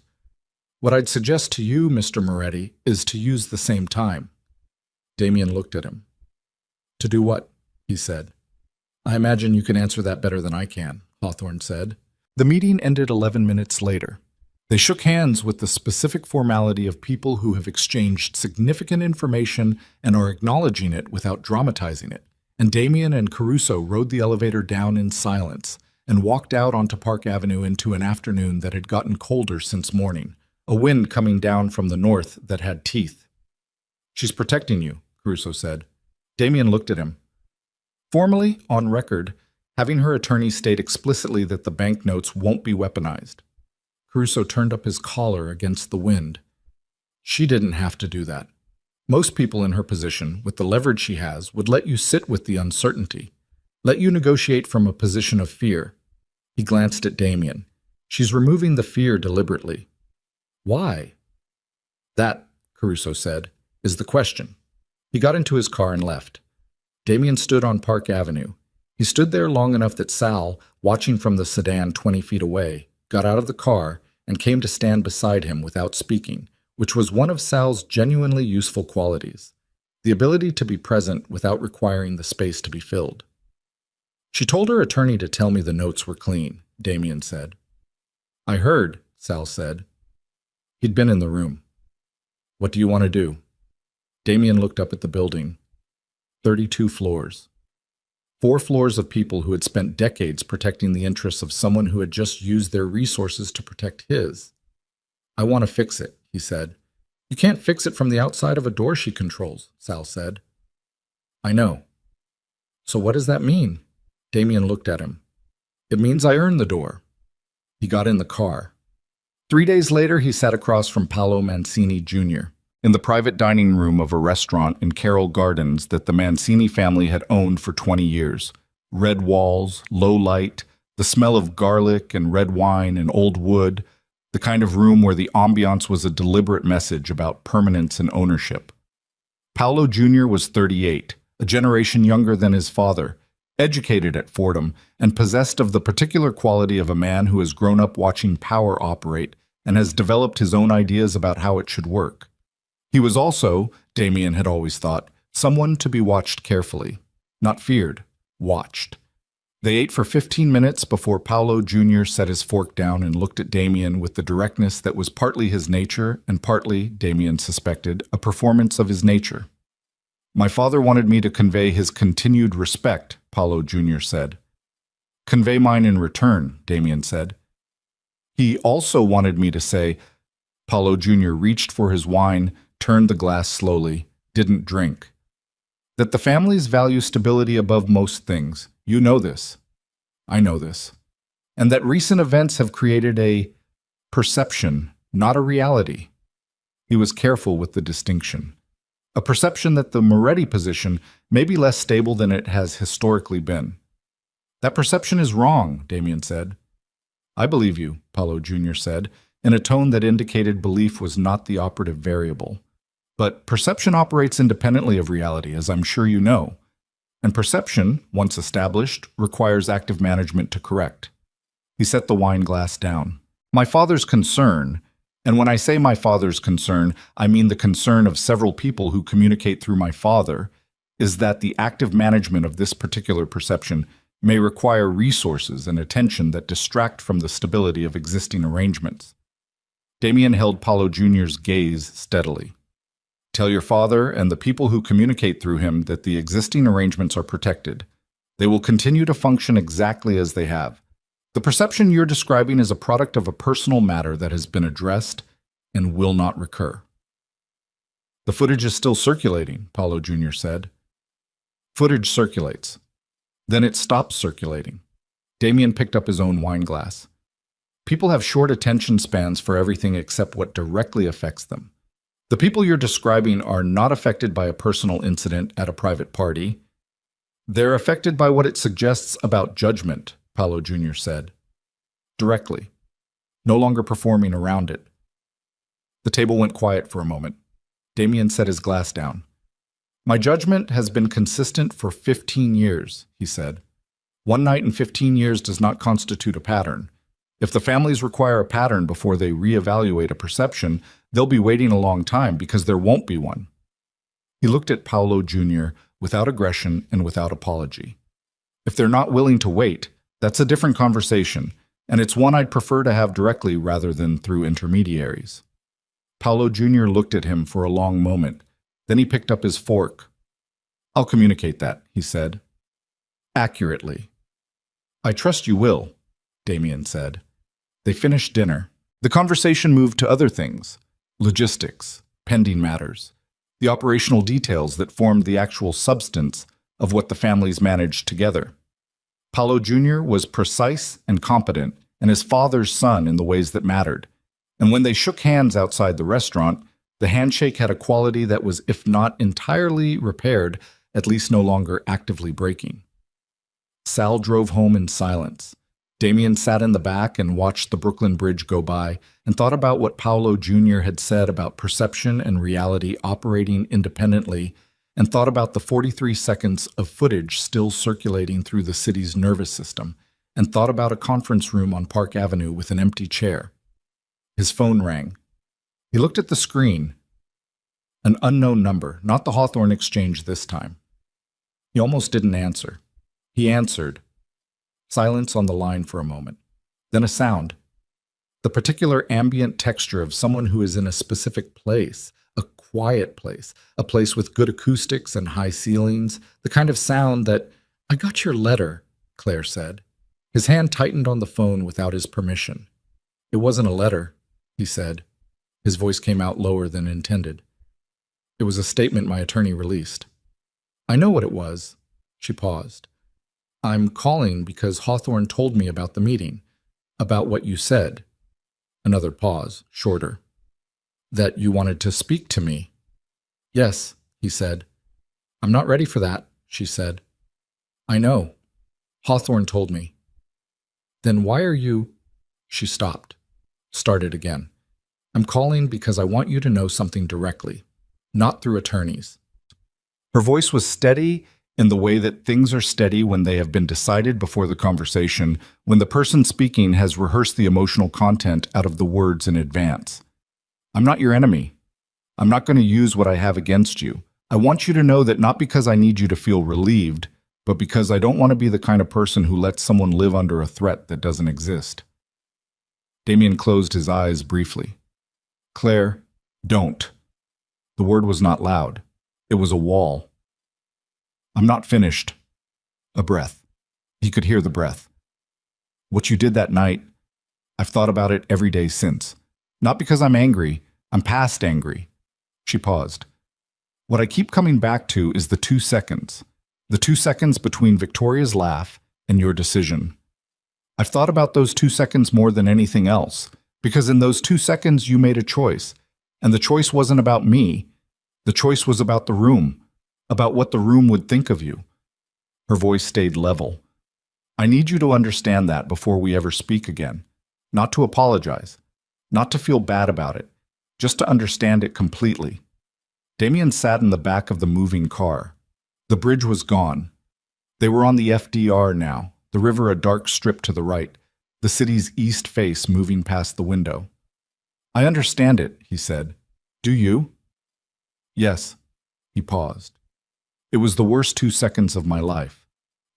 "What I'd suggest to you, Mr. Moretti, is to use the same time." Damien looked at him. "To do what?" he said. "I imagine you can answer that better than I can," Hawthorne said. The meeting ended 11 minutes later. They shook hands with the specific formality of people who have exchanged significant information and are acknowledging it without dramatizing it, and Damien and Caruso rode the elevator down in silence and walked out onto Park Avenue into an afternoon that had gotten colder since morning, a wind coming down from the north that had teeth. "She's protecting you," Caruso said. Damien looked at him. "Formally, on record, having her attorney state explicitly that the banknotes won't be weaponized." Caruso turned up his collar against the wind. "She didn't have to do that. Most people in her position, with the leverage she has, would let you sit with the uncertainty. Let you negotiate from a position of fear. He glanced at Damien. She's removing the fear deliberately. Why? That, Caruso said, is the question. He got into his car and left. Damien stood on Park Avenue. He stood there long enough that Sal, watching from the sedan 20 feet away, got out of the car and came to stand beside him without speaking, which was one of Sal's genuinely useful qualities, the ability to be present without requiring the space to be filled. She told her attorney to tell me the notes were clean, Damien said. I heard, Sal said. He'd been in the room. What do you want to do? Damien looked up at the building. 32 floors. 4 floors of people who had spent decades protecting the interests of someone who had just used their resources to protect his. I want to fix it, he said. You can't fix it from the outside of a door she controls, Sal said. I know. So what does that mean? Damien looked at him. It means I earned the door. He got in the car. 3 days later, he sat across from Paolo Mancini Jr. in the private dining room of a restaurant in Carroll Gardens that the Mancini family had owned for 20 years. Red walls, low light, the smell of garlic and red wine and old wood, the kind of room where the ambiance was a deliberate message about permanence and ownership. Paolo Jr. was 38, a generation younger than his father, educated at Fordham, and possessed of the particular quality of a man who has grown up watching power operate and has developed his own ideas about how it should work. He was also, Damien had always thought, someone to be watched carefully, not feared, watched. They ate for 15 minutes before Paolo Jr. set his fork down and looked at Damien with the directness that was partly his nature and partly, Damien suspected, a performance of his nature. My father wanted me to convey his continued respect, Paolo Jr. said. Convey mine in return, Damien said. He also wanted me to say, Paolo Jr. reached for his wine, turned the glass slowly, didn't drink. That the families value stability above most things. You know this. I know this. And that recent events have created a perception, not a reality. He was careful with the distinction. A perception that the Moretti position may be less stable than it has historically been. That perception is wrong, Damien said. I believe you, Paolo Jr. said, in a tone that indicated belief was not the operative variable. But perception operates independently of reality, as I'm sure you know. And perception, once established, requires active management to correct. He set the wine glass down. My father's concern, and when I say my father's concern, I mean the concern of several people who communicate through my father, is that the active management of this particular perception may require resources and attention that distract from the stability of existing arrangements. Damien held Paolo Jr.'s gaze steadily. Tell your father and the people who communicate through him that the existing arrangements are protected. They will continue to function exactly as they have. The perception you're describing is a product of a personal matter that has been addressed and will not recur. The footage is still circulating, Paolo Jr. said. Footage circulates. Then it stops circulating. Damien picked up his own wine glass. People have short attention spans for everything except what directly affects them. The people you're describing are not affected by a personal incident at a private party. They're affected by what it suggests about judgment, Paolo Jr. said. Directly. No longer performing around it. The table went quiet for a moment. Damien set his glass down. My judgment has been consistent for 15 years, he said. One night in 15 years does not constitute a pattern. If the families require a pattern before they reevaluate a perception, they'll be waiting a long time because there won't be one. He looked at Paolo Jr. without aggression and without apology. If they're not willing to wait, that's a different conversation, and it's one I'd prefer to have directly rather than through intermediaries. Paolo Jr. looked at him for a long moment. Then he picked up his fork. I'll communicate that, he said. Accurately. I trust you will, Damien said. They finished dinner. The conversation moved to other things. Logistics, pending matters, the operational details that formed the actual substance of what the families managed together. Paolo Jr. was precise and competent, and his father's son in the ways that mattered. And when they shook hands outside the restaurant, the handshake had a quality that was, if not entirely repaired, at least no longer actively breaking. Sal drove home in silence. Damien sat in the back and watched the Brooklyn Bridge go by and thought about what Paolo Jr. had said about perception and reality operating independently, and thought about the 43 seconds of footage still circulating through the city's nervous system, and thought about a conference room on Park Avenue with an empty chair. His phone rang. He looked at the screen. An unknown number, not the Hawthorne Exchange this time. He almost didn't answer. He answered. Silence on the line for a moment. Then a sound. The particular ambient texture of someone who is in a specific place, a quiet place, a place with good acoustics and high ceilings, the kind of sound that, "I got your letter," Claire said. His hand tightened on the phone without his permission. "It wasn't a letter," he said. His voice came out lower than intended. "It was a statement my attorney released." "I know what it was." She paused. "I'm calling because Hawthorne told me about the meeting, about what you said." Another pause, shorter. "That you wanted to speak to me." "Yes," he said. "I'm not ready for that," she said. "I know. Hawthorne told me." "Then why are you—" She stopped, started again. "I'm calling because I want you to know something directly, not through attorneys." Her voice was steady in the way that things are steady when they have been decided before the conversation, when the person speaking has rehearsed the emotional content out of the words in advance. "I'm not your enemy. I'm not going to use what I have against you. I want you to know that not because I need you to feel relieved, but because I don't want to be the kind of person who lets someone live under a threat that doesn't exist." Damien closed his eyes briefly. "Claire, don't." The word was not loud. It was a wall. "I'm not finished." A breath. He could hear the breath. "What you did that night, I've thought about it every day since. Not because I'm angry. I'm past angry." She paused. "What I keep coming back to is the 2 seconds. The 2 seconds between Victoria's laugh and your decision. I've thought about those 2 seconds more than anything else, because in those 2 seconds you made a choice, and the choice wasn't about me. The choice was about the room, about what the room would think of you." Her voice stayed level. "I need you to understand that before we ever speak again. Not to apologize, not to feel bad about it, just to understand it completely." Damien sat in the back of the moving car. The bridge was gone. They were on the FDR now, the river a dark strip to the right, the city's east face moving past the window. "I understand it," he said. "Do you?" "Yes." He paused. "It was the worst 2 seconds of my life.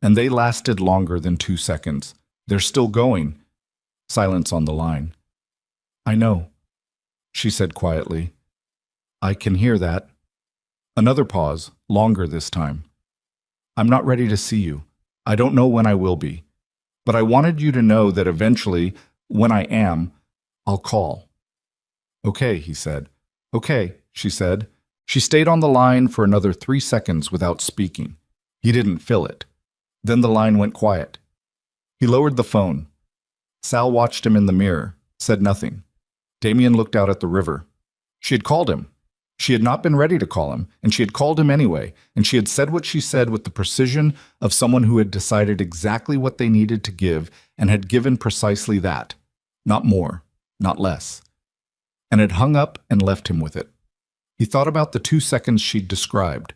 And they lasted longer than 2 seconds. They're still going." Silence on the line. "I know," she said quietly. "I can hear that." Another pause, longer this time. "I'm not ready to see you. I don't know when I will be. But I wanted you to know that eventually, when I am, I'll call." "Okay," he said. "Okay," she said. She stayed on the line for another 3 seconds without speaking. He didn't fill it. Then the line went quiet. He lowered the phone. Sal watched him in the mirror, said nothing. Damien looked out at the river. She had called him. She had not been ready to call him, and she had called him anyway, and she had said what she said with the precision of someone who had decided exactly what they needed to give and had given precisely that. Not more, not less. And had hung up and left him with it. He thought about the 2 seconds she'd described.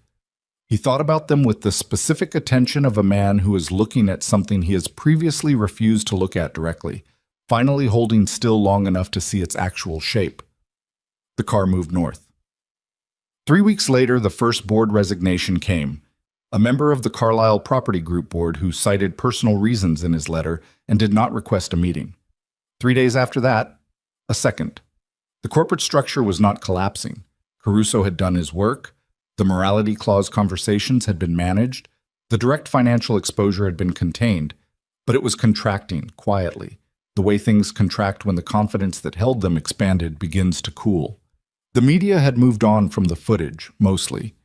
He thought about them with the specific attention of a man who is looking at something he has previously refused to look at directly, finally holding still long enough to see its actual shape. The car moved north. 3 weeks later, the first board resignation came. A member of the Carlisle Property Group board who cited personal reasons in his letter and did not request a meeting. 3 days after that, a second. The corporate structure was not collapsing. Caruso had done his work, the morality clause conversations had been managed, the direct financial exposure had been contained, but it was contracting quietly, the way things contract when the confidence that held them expanded begins to cool. The media had moved on from the footage, mostly.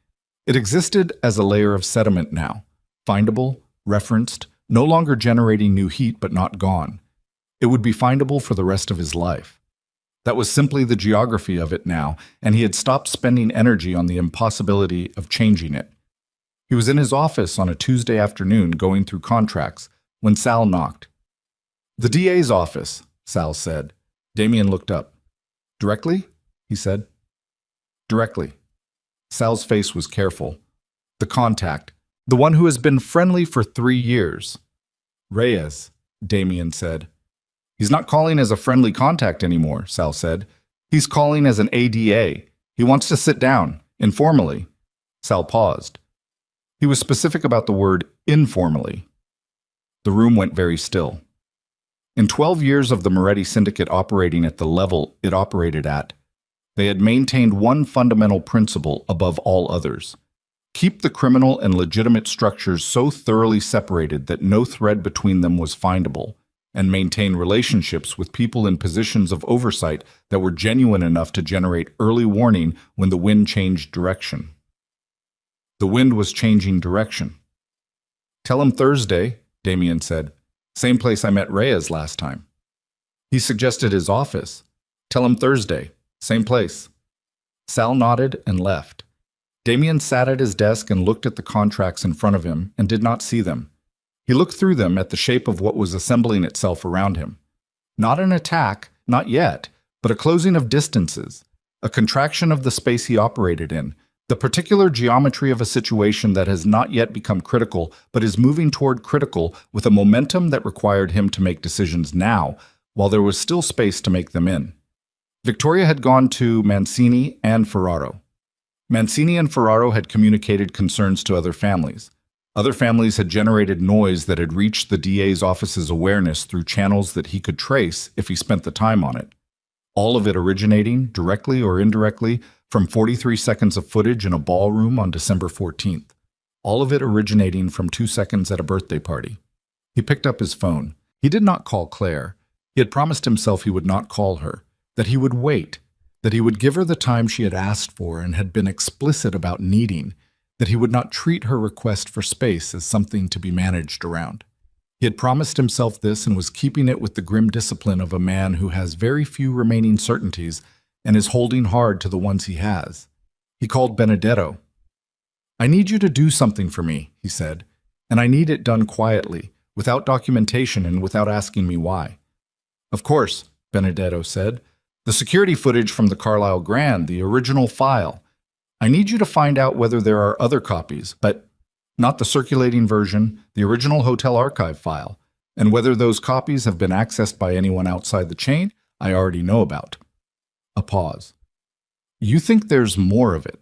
It existed as a layer of sediment now, findable, referenced, no longer generating new heat but not gone. It would be findable for the rest of his life. That was simply the geography of it now, and he had stopped spending energy on the impossibility of changing it. He was in his office on a Tuesday afternoon going through contracts when Sal knocked. "The DA's office," Sal said. Damien looked up. "Directly?" he said. "Directly." Sal's face was careful. "The contact. The one who has been friendly for 3 years." "Reyes," Damien said. "He's not calling as a friendly contact anymore," Sal said. "He's calling as an ADA. He wants to sit down, informally." Sal paused. He was specific about the word informally. The room went very still. In 12 years of the Moretti Syndicate operating at the level it operated at, they had maintained one fundamental principle above all others: keep the criminal and legitimate structures so thoroughly separated that no thread between them was findable, and maintain relationships with people in positions of oversight that were genuine enough to generate early warning when the wind changed direction. The wind was changing direction. "Tell him Thursday," Damien said. "Same place I met Reyes last time." He suggested his office. "Tell him Thursday. Same place." Sal nodded and left. Damien sat at his desk and looked at the contracts in front of him and did not see them. He looked through them at the shape of what was assembling itself around him. Not an attack, not yet, but a closing of distances, a contraction of the space he operated in, the particular geometry of a situation that has not yet become critical but is moving toward critical with a momentum that required him to make decisions now, while there was still space to make them in. Victoria had gone to Mancini and Ferraro. Mancini and Ferraro had communicated concerns to other families. Other families had generated noise that had reached the DA's office's awareness through channels that he could trace if he spent the time on it. All of it originating, directly or indirectly, from 43 seconds of footage in a ballroom on December 14th. All of it originating from 2 seconds at a birthday party. He picked up his phone. He did not call Claire. He had promised himself he would not call her, that he would wait, that he would give her the time she had asked for and had been explicit about needing, that he would not treat her request for space as something to be managed around. He had promised himself this and was keeping it with the grim discipline of a man who has very few remaining certainties and is holding hard to the ones he has. He called Benedetto. "I need you to do something for me," he said, "and I need it done quietly, without documentation and without asking me why." "Of course," Benedetto said. "The security footage from the Carlisle Grand, the original file. I need you to find out whether there are other copies, but not the circulating version, the original hotel archive file, and whether those copies have been accessed by anyone outside the chain, I already know about." A pause. "You think there's more of it?"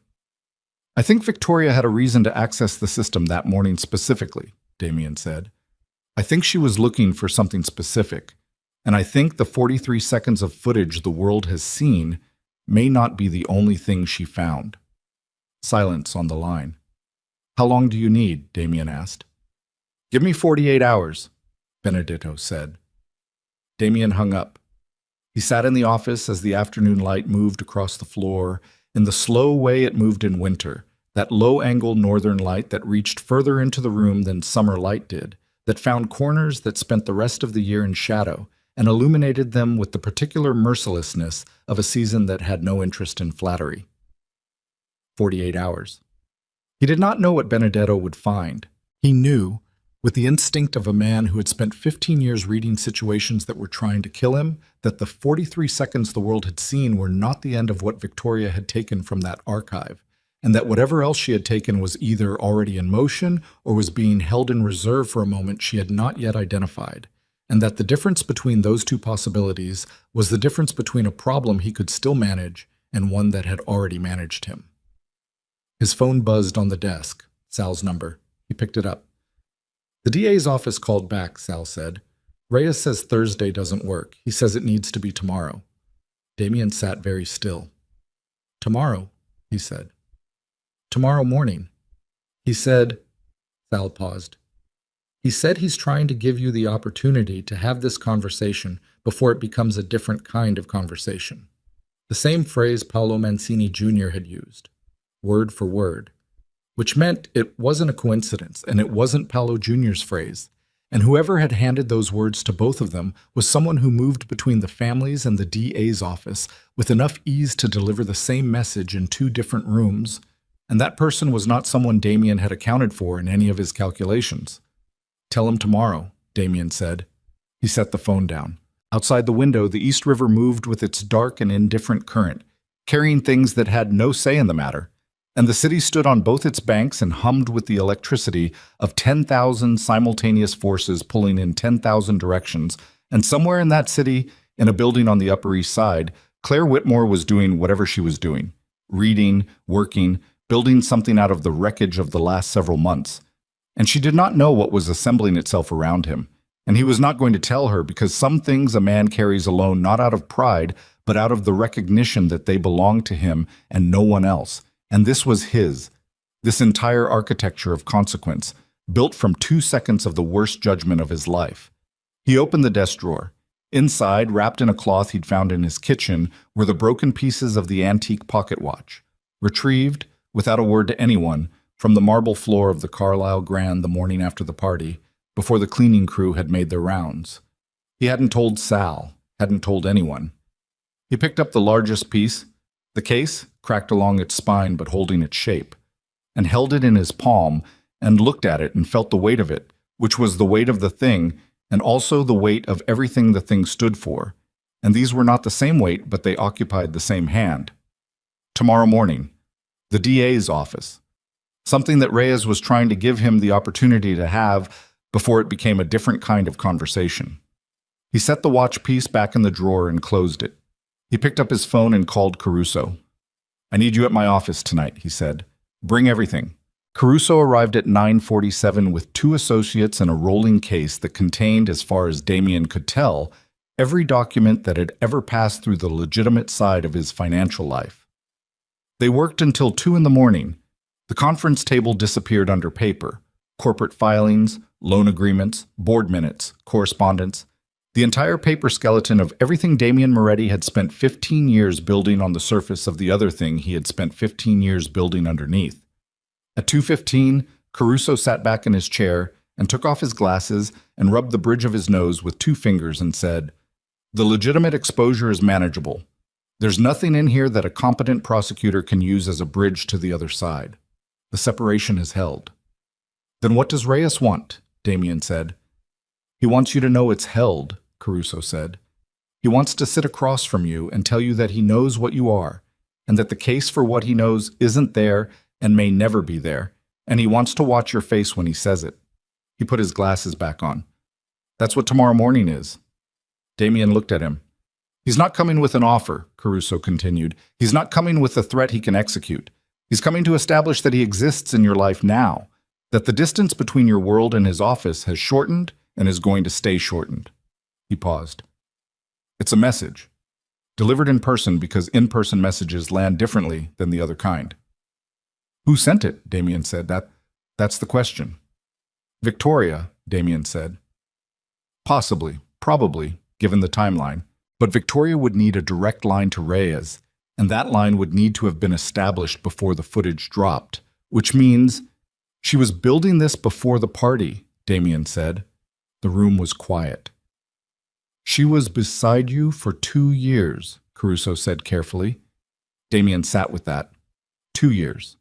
"I think Victoria had a reason to access the system that morning specifically," Damien said. "I think she was looking for something specific, and I think the 43 seconds of footage the world has seen may not be the only thing she found." Silence on the line. "How long do you need?" Damien asked. "Give me 48 hours, Benedetto said. Damien hung up. He sat in the office as the afternoon light moved across the floor in the slow way it moved in winter, that low-angle northern light that reached further into the room than summer light did, that found corners that spent the rest of the year in shadow and illuminated them with the particular mercilessness of a season that had no interest in flattery. 48 hours. He did not know what Benedetto would find. He knew, with the instinct of a man who had spent 15 years reading situations that were trying to kill him, that the 43 seconds the world had seen were not the end of what Victoria had taken from that archive, and that whatever else she had taken was either already in motion or was being held in reserve for a moment she had not yet identified, and that the difference between those two possibilities was the difference between a problem he could still manage and one that had already managed him. His phone buzzed on the desk. Sal's number. He picked it up. "The DA's office called back," Sal said. "Reyes says Thursday doesn't work. He says it needs to be tomorrow." Damien sat very still. "Tomorrow," he said. "Tomorrow morning." He said, Sal paused. "He said he's trying to give you the opportunity to have this conversation before it becomes a different kind of conversation." The same phrase Paolo Mancini Jr. had used, word for word, which meant it wasn't a coincidence and it wasn't Paolo Jr.'s phrase, and whoever had handed those words to both of them was someone who moved between the families and the DA's office with enough ease to deliver the same message in two different rooms, And that person was not someone Damien had accounted for in any of his calculations. "Tell him tomorrow," Damien said. He set the phone down. Outside the window, the East River moved with its dark and indifferent current, carrying things that had no say in the matter. And the city stood on both its banks and hummed with the electricity of 10,000 simultaneous forces pulling in 10,000 directions. And somewhere in that city, in a building on the Upper East Side, Claire Whitmore was doing whatever she was doing. Reading, working, building something out of the wreckage of the last several months. And she did not know what was assembling itself around him. And he was not going to tell her, because some things a man carries alone, not out of pride, but out of the recognition that they belong to him and no one else. And this was his. This entire architecture of consequence, built from 2 seconds of the worst judgment of his life. He opened the desk drawer. Inside, wrapped in a cloth he'd found in his kitchen, were the broken pieces of the antique pocket watch, retrieved, without a word to anyone, from the marble floor of the Carlisle Grand the morning after the party, before the cleaning crew had made their rounds. He hadn't told Sal, hadn't told anyone. He picked up the largest piece, the case, cracked along its spine but holding its shape, and held it in his palm and looked at it and felt the weight of it, which was the weight of the thing and also the weight of everything the thing stood for. And these were not the same weight, but they occupied the same hand. Tomorrow morning, the DA's office. Something that Reyes was trying to give him the opportunity to have before it became a different kind of conversation. He set the watch piece back in the drawer and closed it. He picked up his phone and called Caruso. "I need you at my office tonight," he said. "Bring everything." Caruso arrived at 9:47 with 2 associates and a rolling case that contained, as far as Damien could tell, every document that had ever passed through the legitimate side of his financial life. They worked until 2 in the morning. The conference table disappeared under paper, corporate filings, loan agreements, board minutes, correspondence, the entire paper skeleton of everything Damien Moretti had spent 15 years building on the surface of the other thing he had spent 15 years building underneath. At 2:15, Caruso sat back in his chair and took off his glasses and rubbed the bridge of his nose with 2 fingers and said, "The legitimate exposure is manageable. There's nothing in here that a competent prosecutor can use as a bridge to the other side. The separation is held." "Then what does Reyes want?" Damien said. "He wants you to know it's held," Caruso said. "He wants to sit across from you and tell you that he knows what you are, and that the case for what he knows isn't there and may never be there, and he wants to watch your face when he says it." He put his glasses back on. "That's what tomorrow morning is." Damien looked at him. "He's not coming with an offer," Caruso continued. "He's not coming with a threat he can execute. He's coming to establish that he exists in your life now, that the distance between your world and his office has shortened and is going to stay shortened." He paused. "It's a message, delivered in person because in-person messages land differently than the other kind." "Who sent it?" Damien said. That's the question." "Victoria," Damien said. "Possibly, probably, given the timeline. But Victoria would need a direct line to Reyes, and that line would need to have been established before the footage dropped, which means she was building this before the party," Damien said. The room was quiet. "She was beside you for 2 years," Caruso said carefully. Damien sat with that. 2 years.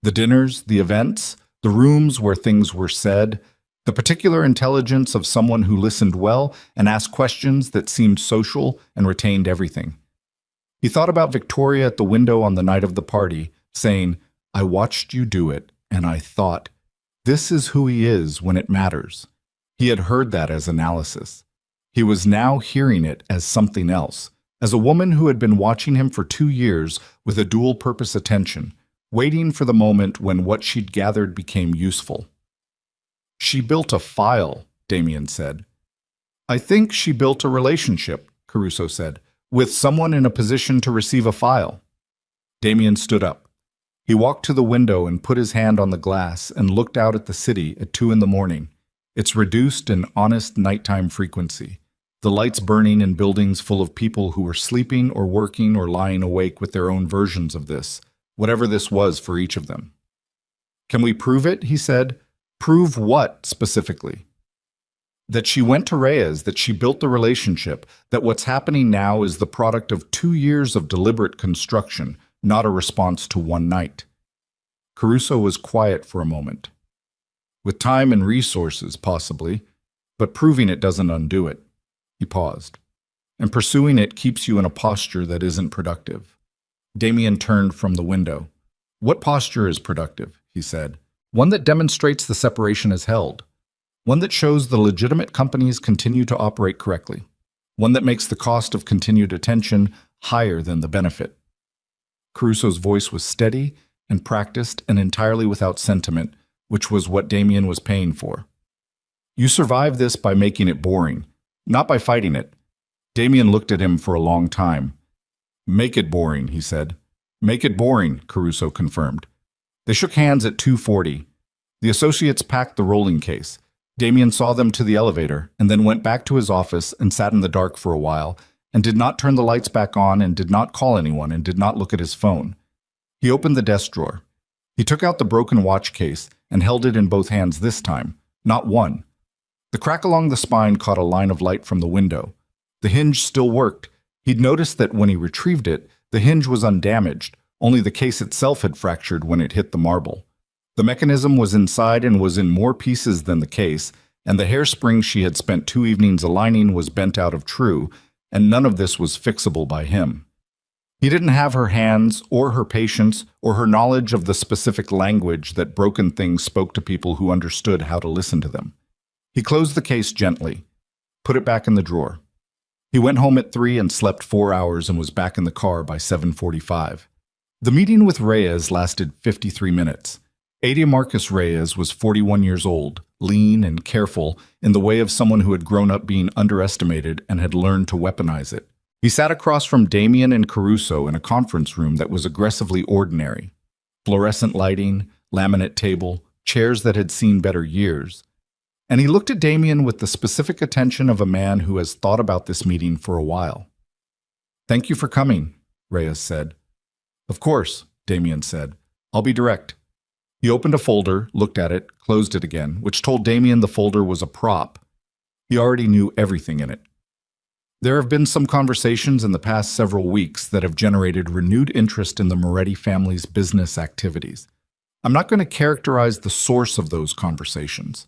The dinners, the events, the rooms where things were said, the particular intelligence of someone who listened well and asked questions that seemed social and retained everything. He thought about Victoria at the window on the night of the party, saying, "I watched you do it, and I thought, this is who he is when it matters." He had heard that as analysis. He was now hearing it as something else, as a woman who had been watching him for 2 years with a dual-purpose attention, waiting for the moment when what she'd gathered became useful. "She built a file," Damien said. "I think she built a relationship," Caruso said, "with someone in a position to receive a file." Damien stood up. He walked to the window and put his hand on the glass and looked out at the city at 2 in the morning, its reduced and honest nighttime frequency, the lights burning in buildings full of people who were sleeping or working or lying awake with their own versions of this, whatever this was for each of them. "Can we prove it?" he said. "Prove what, specifically?" "That she went to Reyes, that she built the relationship, that what's happening now is the product of 2 years of deliberate construction, not a response to one night." Caruso was quiet for a moment. With time and resources, possibly, but proving it doesn't undo it. He paused. And pursuing it keeps you in a posture that isn't productive. Damien turned from the window. What posture is productive? He said. One that demonstrates the separation is held. One that shows the legitimate companies continue to operate correctly. One that makes the cost of continued attention higher than the benefit. Caruso's voice was steady and practiced and entirely without sentiment, which was what Damien was paying for. You survive this by making it boring, not by fighting it. Damien looked at him for a long time. Make it boring, he said. Make it boring, Caruso confirmed. They shook hands at 2:40. The associates packed the rolling case. Damien saw them to the elevator and then went back to his office and sat in the dark for a while and did not turn the lights back on and did not call anyone and did not look at his phone. He opened the desk drawer. He took out the broken watch case and held it in both hands this time, not one. The crack along the spine caught a line of light from the window. The hinge still worked. He'd noticed that when he retrieved it, the hinge was undamaged, only the case itself had fractured when it hit the marble. The mechanism was inside and was in more pieces than the case, and the hairspring she had spent 2 evenings aligning was bent out of true, and none of this was fixable by him. He didn't have her hands, or her patience, or her knowledge of the specific language that broken things spoke to people who understood how to listen to them. He closed the case gently, put it back in the drawer. He went home at 3 and slept 4 hours and was back in the car by 7:45. The meeting with Reyes lasted 53 minutes. Ada Marcus Reyes was 41 years old, lean and careful in the way of someone who had grown up being underestimated and had learned to weaponize it. He sat across from Damien and Caruso in a conference room that was aggressively ordinary. Fluorescent lighting, laminate table, chairs that had seen better years. And he looked at Damien with the specific attention of a man who has thought about this meeting for a while. "Thank you for coming," Reyes said. "Of course," Damien said. "I'll be direct." He opened a folder, looked at it, closed it again, which told Damien the folder was a prop. He already knew everything in it. There have been some conversations in the past several weeks that have generated renewed interest in the Moretti family's business activities. I'm not going to characterize the source of those conversations.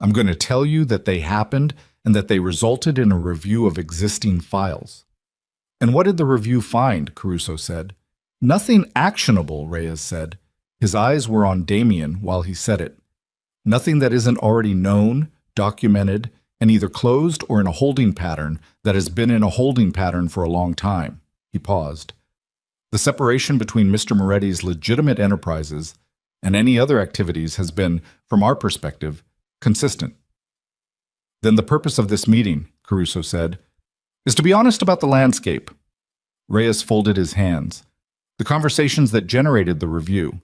I'm going to tell you that they happened and that they resulted in a review of existing files. "And what did the review find?" Caruso said. "Nothing actionable," Reyes said. His eyes were on Damien while he said it. "Nothing that isn't already known, documented, and either closed or in a holding pattern that has been in a holding pattern for a long time." He paused. "The separation between Mr. Moretti's legitimate enterprises and any other activities has been, from our perspective, consistent." "Then the purpose of this meeting," Caruso said, "is to be honest about the landscape." Reyes folded his hands. "The conversations that generated the review.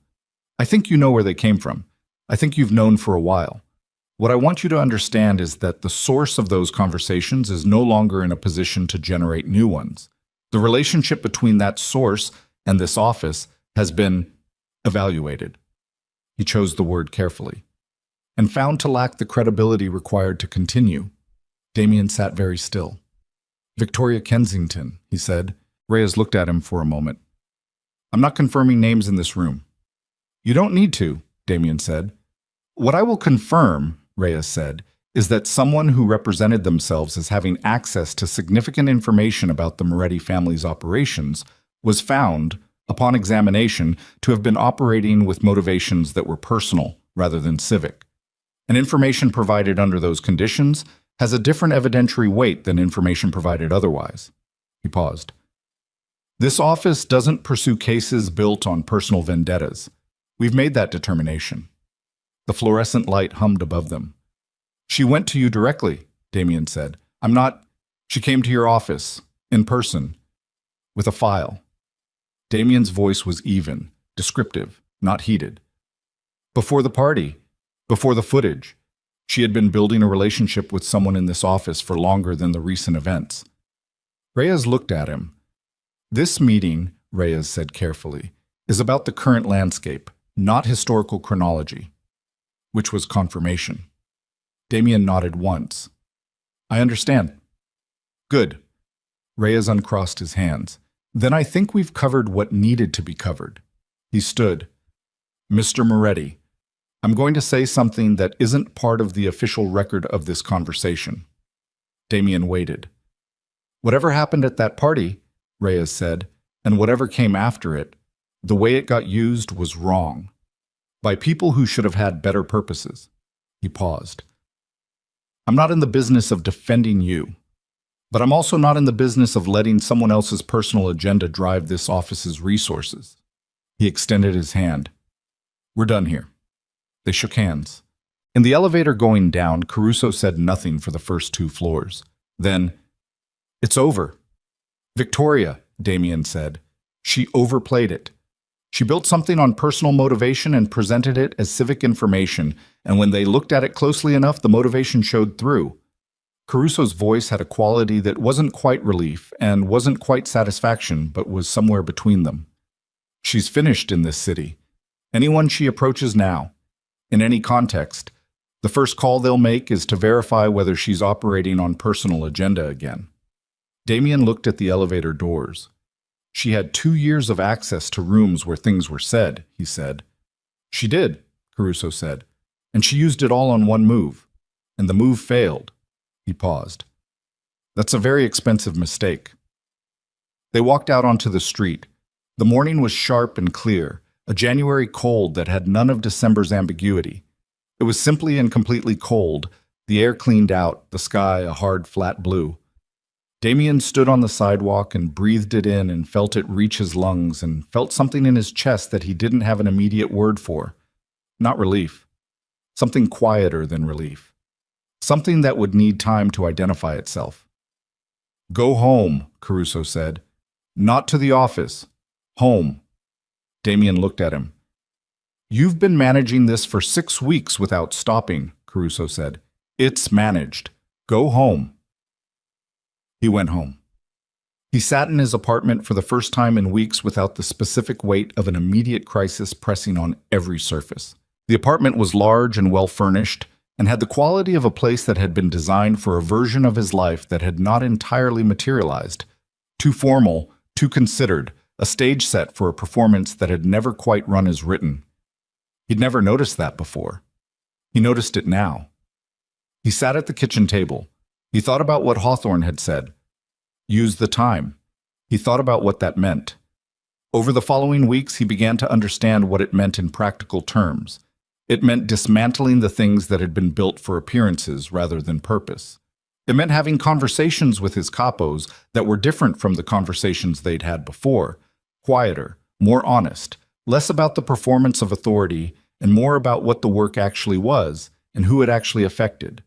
I think you know where they came from. I think you've known for a while. What I want you to understand is that the source of those conversations is no longer in a position to generate new ones. The relationship between that source and this office has been evaluated." He chose the word carefully. "And found to lack the credibility required to continue." Damien sat very still. "Victoria Kensington," he said. Reyes looked at him for a moment. "I'm not confirming names in this room." "You don't need to," Damien said. "What I will confirm," Reyes said, "is that someone who represented themselves as having access to significant information about the Moretti family's operations was found, upon examination, to have been operating with motivations that were personal rather than civic. And information provided under those conditions has a different evidentiary weight than information provided otherwise." He paused. "This office doesn't pursue cases built on personal vendettas. We've made that determination." The fluorescent light hummed above them. "She went to you directly," Damien said. She came to your office, in person, with a file." Damien's voice was even, descriptive, not heated. "Before the party, before the footage, she had been building a relationship with someone in this office for longer than the recent events." Reyes looked at him. "This meeting," Reyes said carefully, "is about the current landscape, not historical chronology," which was confirmation. Damien nodded once. "I understand." "Good." Reyes uncrossed his hands. "Then I think we've covered what needed to be covered." He stood. Mr. Moretti, I'm going to say something that isn't part of the official record of this conversation. Damien waited. Whatever happened at that party, Reyes said, and whatever came after it, the way it got used was wrong. By people who should have had better purposes. He paused. I'm not in the business of defending you, but I'm also not in the business of letting someone else's personal agenda drive this office's resources. He extended his hand. We're done here. They shook hands. In the elevator going down, Caruso said nothing for the first 2 floors. Then, it's over. Victoria, Damien said. She overplayed it. She built something on personal motivation and presented it as civic information, and when they looked at it closely enough, the motivation showed through. Caruso's voice had a quality that wasn't quite relief and wasn't quite satisfaction, but was somewhere between them. She's finished in this city. Anyone she approaches now, in any context, the first call they'll make is to verify whether she's operating on personal agenda again. Damien looked at the elevator doors. She had 2 years of access to rooms where things were said, he said. She did, Caruso said, and she used it all on one move. And the move failed. He paused. That's a very expensive mistake. They walked out onto the street. The morning was sharp and clear, a January cold that had none of December's ambiguity. It was simply and completely cold, the air cleaned out, the sky a hard, flat blue. Damien stood on the sidewalk and breathed it in and felt it reach his lungs and felt something in his chest that he didn't have an immediate word for. Not relief. Something quieter than relief. Something that would need time to identify itself. Go home, Caruso said. Not to the office. Home. Damien looked at him. You've been managing this for 6 weeks without stopping, Caruso said. It's managed. Go home. He went home. He sat in his apartment for the first time in weeks without the specific weight of an immediate crisis pressing on every surface. The apartment was large and well-furnished, and had the quality of a place that had been designed for a version of his life that had not entirely materialized. Too formal, too considered, a stage set for a performance that had never quite run as written. He'd never noticed that before. He noticed it now. He sat at the kitchen table. He thought about what Hawthorne had said. Use the time. He thought about what that meant. Over the following weeks, he began to understand what it meant in practical terms. It meant dismantling the things that had been built for appearances rather than purpose. It meant having conversations with his capos that were different from the conversations they'd had before, quieter, more honest, less about the performance of authority and more about what the work actually was and who it actually affected.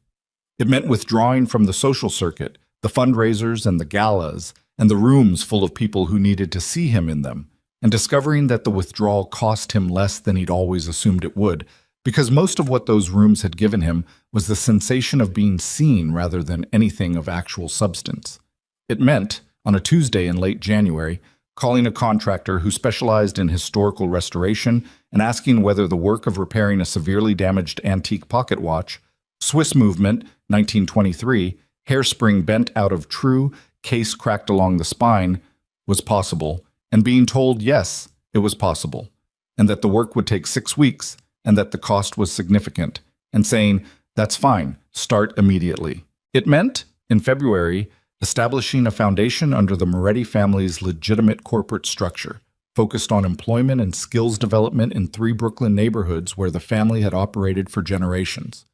It meant withdrawing from the social circuit, the fundraisers and the galas, and the rooms full of people who needed to see him in them, and discovering that the withdrawal cost him less than he'd always assumed it would, because most of what those rooms had given him was the sensation of being seen rather than anything of actual substance. It meant, on a Tuesday in late January, calling a contractor who specialized in historical restoration and asking whether the work of repairing a severely damaged antique pocket watch, Swiss movement, 1923, hairspring bent out of true, case cracked along the spine, was possible, and being told yes, it was possible, and that the work would take 6 weeks, and that the cost was significant, and saying, that's fine, start immediately. It meant, in February, establishing a foundation under the Moretti family's legitimate corporate structure, focused on employment and skills development in 3 Brooklyn neighborhoods where the family had operated for generations.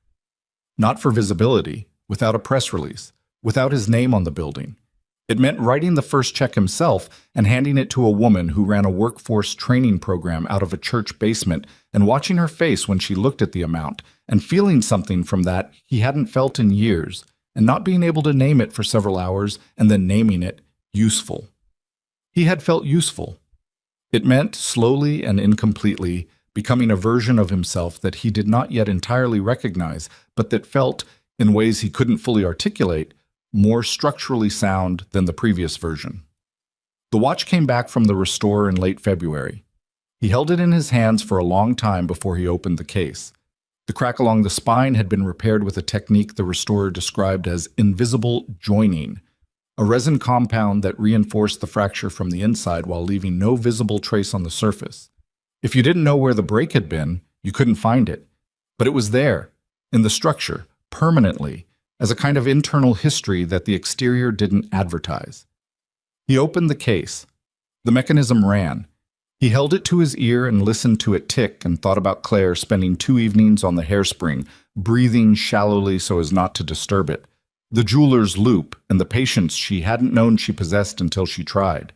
Not for visibility, without a press release, without his name on the building. It meant writing the first check himself and handing it to a woman who ran a workforce training program out of a church basement and watching her face when she looked at the amount and feeling something from that he hadn't felt in years and not being able to name it for several hours and then naming it useful. He had felt useful. It meant, slowly and incompletely, becoming a version of himself that he did not yet entirely recognize, but that felt, in ways he couldn't fully articulate, more structurally sound than the previous version. The watch came back from the restorer in late February. He held it in his hands for a long time before he opened the case. The crack along the spine had been repaired with a technique the restorer described as invisible joining, a resin compound that reinforced the fracture from the inside while leaving no visible trace on the surface. If you didn't know where the break had been, you couldn't find it. But it was there, in the structure, permanently, as a kind of internal history that the exterior didn't advertise. He opened the case. The mechanism ran. He held it to his ear and listened to it tick and thought about Claire spending 2 evenings on the hairspring, breathing shallowly so as not to disturb it, the jeweler's loop, and the patience she hadn't known she possessed until she tried.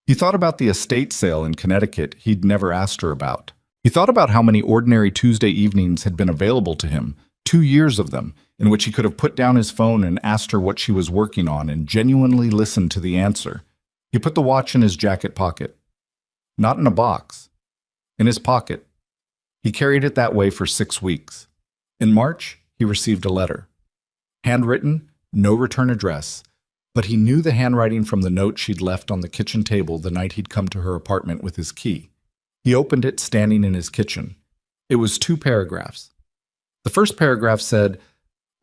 He thought about the estate sale in Connecticut he'd never asked her about. He thought about how many ordinary Tuesday evenings had been available to him, 2 years of them, in which he could have put down his phone and asked her what she was working on and genuinely listened to the answer. He put the watch in his jacket pocket. Not in a box. In his pocket. He carried it that way for 6 weeks. In March, he received a letter. Handwritten, no return address, but he knew the handwriting from the note she'd left on the kitchen table the night he'd come to her apartment with his key. He opened it standing in his kitchen. It was 2 paragraphs. The first paragraph said,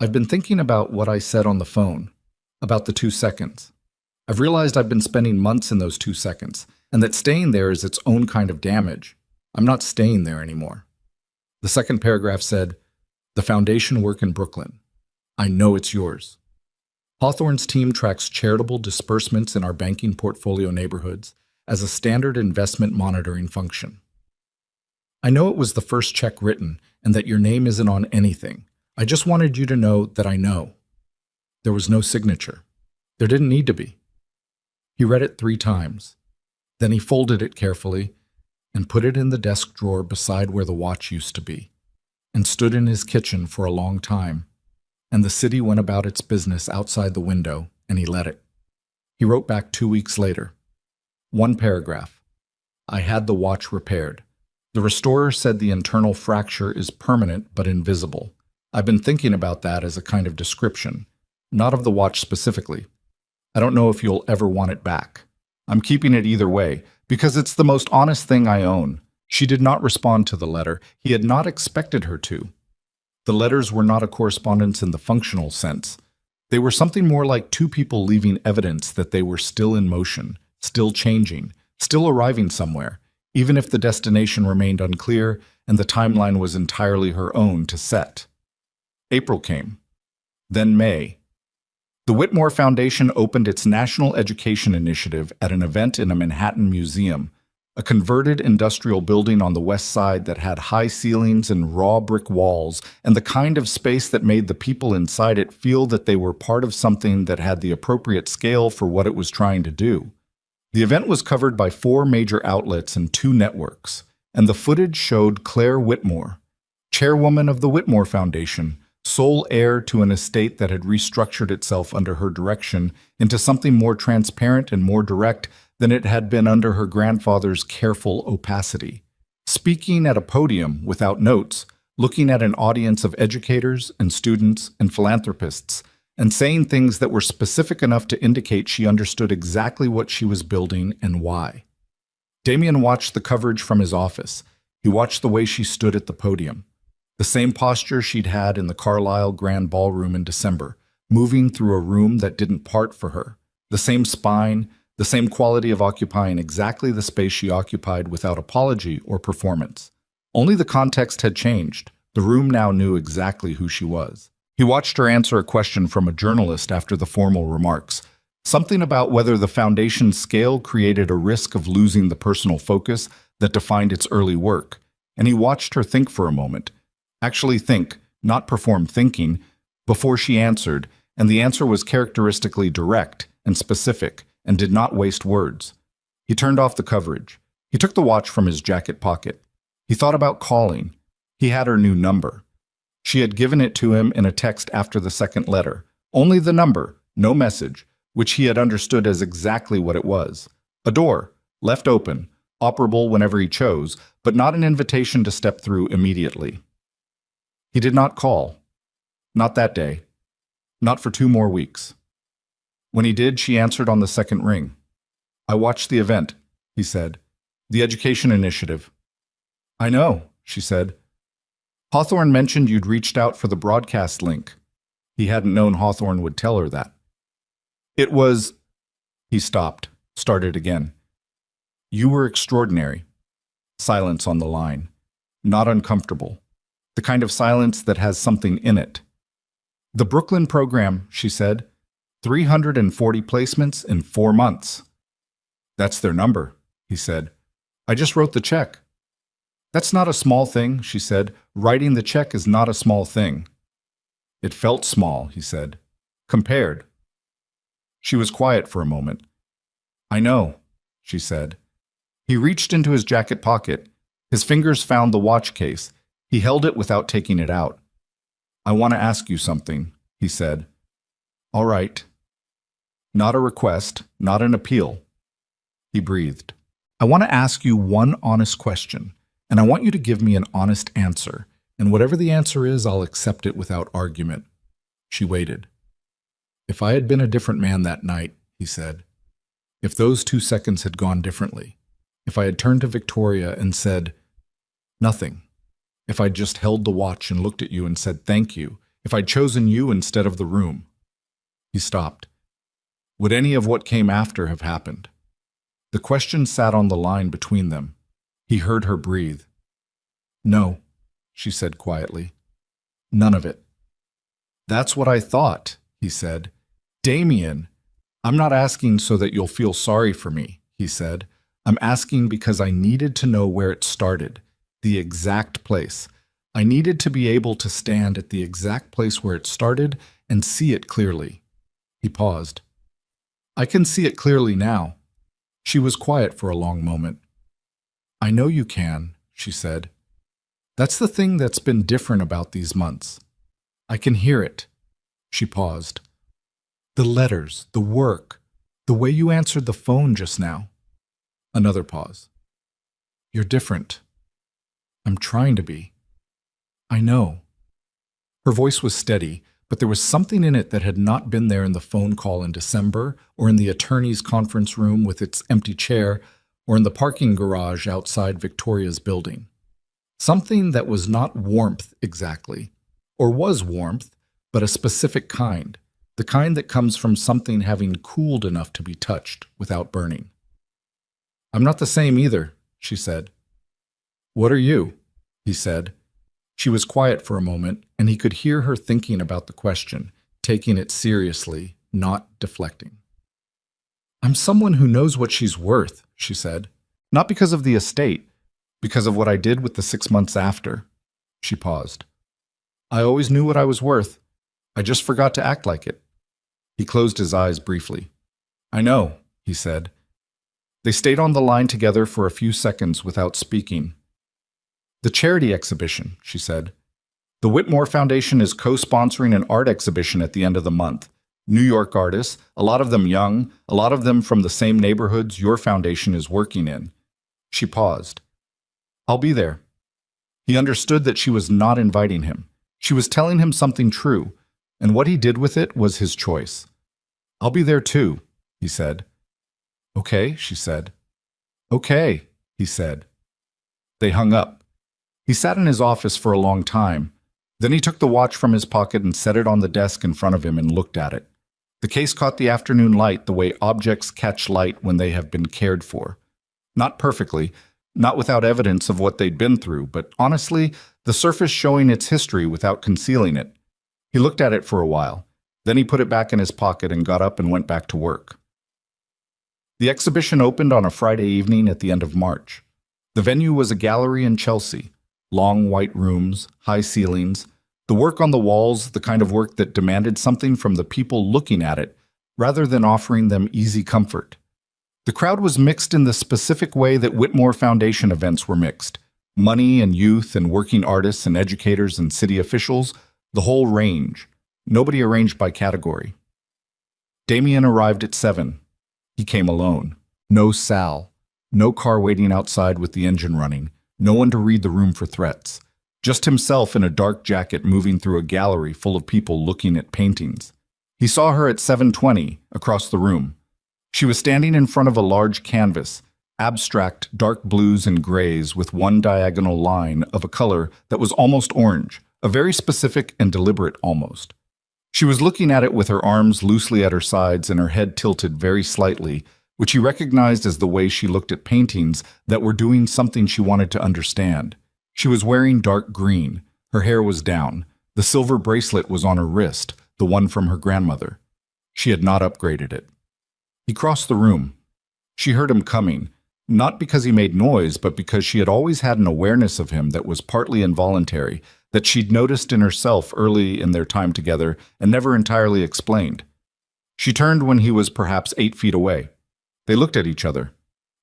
"I've been thinking about what I said on the phone, about the 2 seconds. I've realized I've been spending months in those 2 seconds, and that staying there is its own kind of damage. I'm not staying there anymore." The second paragraph said, "The foundation work in Brooklyn. I know it's yours. Hawthorne's team tracks charitable disbursements in our banking portfolio neighborhoods as a standard investment monitoring function. I know it was the first check written and that your name isn't on anything. I just wanted you to know that I know." There was no signature. There didn't need to be. He read it 3 times. Then he folded it carefully and put it in the desk drawer beside where the watch used to be, and stood in his kitchen for a long time, and the city went about its business outside the window, and he let it. He wrote back 2 weeks later. 1 paragraph. "I had the watch repaired. The restorer said the internal fracture is permanent but invisible. I've been thinking about that as a kind of description, not of the watch specifically. I don't know if you'll ever want it back. I'm keeping it either way, because it's the most honest thing I own." She did not respond to the letter. He had not expected her to. The letters were not a correspondence in the functional sense. They were something more like 2 people leaving evidence that they were still in motion, still changing, still arriving somewhere, even if the destination remained unclear and the timeline was entirely her own to set. April came. Then May. The Whitmore Foundation opened its National Education Initiative at an event in a Manhattan museum, a converted industrial building on the west side that had high ceilings and raw brick walls, and the kind of space that made the people inside it feel that they were part of something that had the appropriate scale for what it was trying to do. The event was covered by 4 major outlets and 2 networks, and the footage showed Claire Whitmore, chairwoman of the Whitmore Foundation, sole heir to an estate that had restructured itself under her direction into something more transparent and more direct than it had been under her grandfather's careful opacity. Speaking at a podium without notes, looking at an audience of educators and students and philanthropists, and saying things that were specific enough to indicate she understood exactly what she was building and why. Damien watched the coverage from his office. He watched the way she stood at the podium. The same posture she'd had in the Carlisle Grand Ballroom in December, moving through a room that didn't part for her. The same spine, the same quality of occupying exactly the space she occupied without apology or performance. Only the context had changed. The room now knew exactly who she was. He watched her answer a question from a journalist after the formal remarks. Something about whether the foundation's scale created a risk of losing the personal focus that defined its early work. And he watched her think for a moment. Actually think, not perform thinking, before she answered, and the answer was characteristically direct and specific and did not waste words. He turned off the coverage. He took the watch from his jacket pocket. He thought about calling. He had her new number. She had given it to him in a text after the second letter. Only the number, no message, which he had understood as exactly what it was. A door, left open, operable whenever he chose, but not an invitation to step through immediately. He did not call. Not that day. Not for 2 more weeks. When he did, she answered on the second ring. "I watched the event," he said. "The education initiative." "I know," she said. "Hawthorne mentioned you'd reached out for the broadcast link." He hadn't known Hawthorne would tell her that. "It was—" He stopped, started again. "You were extraordinary." Silence on the line. Not uncomfortable. The kind of silence that has something in it. The Brooklyn program, she said. 340 placements in 4 months. That's their number, he said. I just wrote the check. That's not a small thing, she said. Writing the check is not a small thing. It felt small, he said. Compared. She was quiet for a moment. I know, she said. He reached into his jacket pocket. His fingers found the watch case. He held it without taking it out. I want to ask you something, he said. All right. Not a request, not an appeal. He breathed. I want to ask you one honest question, and I want you to give me an honest answer, and whatever the answer is, I'll accept it without argument. She waited. If I had been a different man that night, he said, if those 2 seconds had gone differently, if I had turned to Victoria and said, nothing, if I'd just held the watch and looked at you and said thank you, if I'd chosen you instead of the room. He stopped. Would any of what came after have happened? The question sat on the line between them. He heard her breathe. No, she said quietly. None of it. That's what I thought, he said. Damien, I'm not asking so that you'll feel sorry for me, he said. I'm asking because I needed to know where it started, the exact place. I needed to be able to stand at the exact place where it started and see it clearly. He paused. I can see it clearly now. She was quiet for a long moment. I know you can, she said. That's the thing that's been different about these months. I can hear it. She paused. The letters, the work, the way you answered the phone just now. Another pause. You're different. I'm trying to be. I know. Her voice was steady, but there was something in it that had not been there in the phone call in December, or in the attorney's conference room with its empty chair, or in the parking garage outside Victoria's building. Something that was not warmth exactly, or was warmth, but a specific kind, the kind that comes from something having cooled enough to be touched without burning. I'm not the same either, she said. What are you? He said. She was quiet for a moment, and he could hear her thinking about the question, taking it seriously, not deflecting. I'm someone who knows what she's worth, she said. Not because of the estate, because of what I did with the 6 months after. She paused. I always knew what I was worth. I just forgot to act like it. He closed his eyes briefly. I know, he said. They stayed on the line together for a few seconds without speaking. The charity exhibition, she said. The Whitmore Foundation is co-sponsoring an art exhibition at the end of the month. New York artists, a lot of them young, a lot of them from the same neighborhoods your foundation is working in. She paused. I'll be there. He understood that she was not inviting him. She was telling him something true, and what he did with it was his choice. I'll be there too, he said. Okay, she said. Okay, he said. They hung up. He sat in his office for a long time. Then he took the watch from his pocket and set it on the desk in front of him and looked at it. The case caught the afternoon light the way objects catch light when they have been cared for. Not perfectly, not without evidence of what they'd been through, but honestly, the surface showing its history without concealing it. He looked at it for a while. Then he put it back in his pocket and got up and went back to work. The exhibition opened on a Friday evening at the end of March. The venue was a gallery in Chelsea. Long white rooms, high ceilings, the work on the walls, the kind of work that demanded something from the people looking at it, rather than offering them easy comfort. The crowd was mixed in the specific way that Whitmore Foundation events were mixed. Money and youth and working artists and educators and city officials, the whole range. Nobody arranged by category. Damien arrived at 7. He came alone. No Sal. No car waiting outside with the engine running. No one to read the room for threats. Just himself in a dark jacket moving through a gallery full of people looking at paintings. He saw her at 7:20, across the room. She was standing in front of a large canvas, abstract dark blues and grays with one diagonal line of a color that was almost orange, a very specific and deliberate almost. She was looking at it with her arms loosely at her sides and her head tilted very slightly, which he recognized as the way she looked at paintings that were doing something she wanted to understand. She was wearing dark green. Her hair was down. The silver bracelet was on her wrist, the one from her grandmother. She had not upgraded it. He crossed the room. She heard him coming, not because he made noise, but because she had always had an awareness of him that was partly involuntary, that she'd noticed in herself early in their time together and never entirely explained. She turned when he was perhaps 8 feet away. They looked at each other.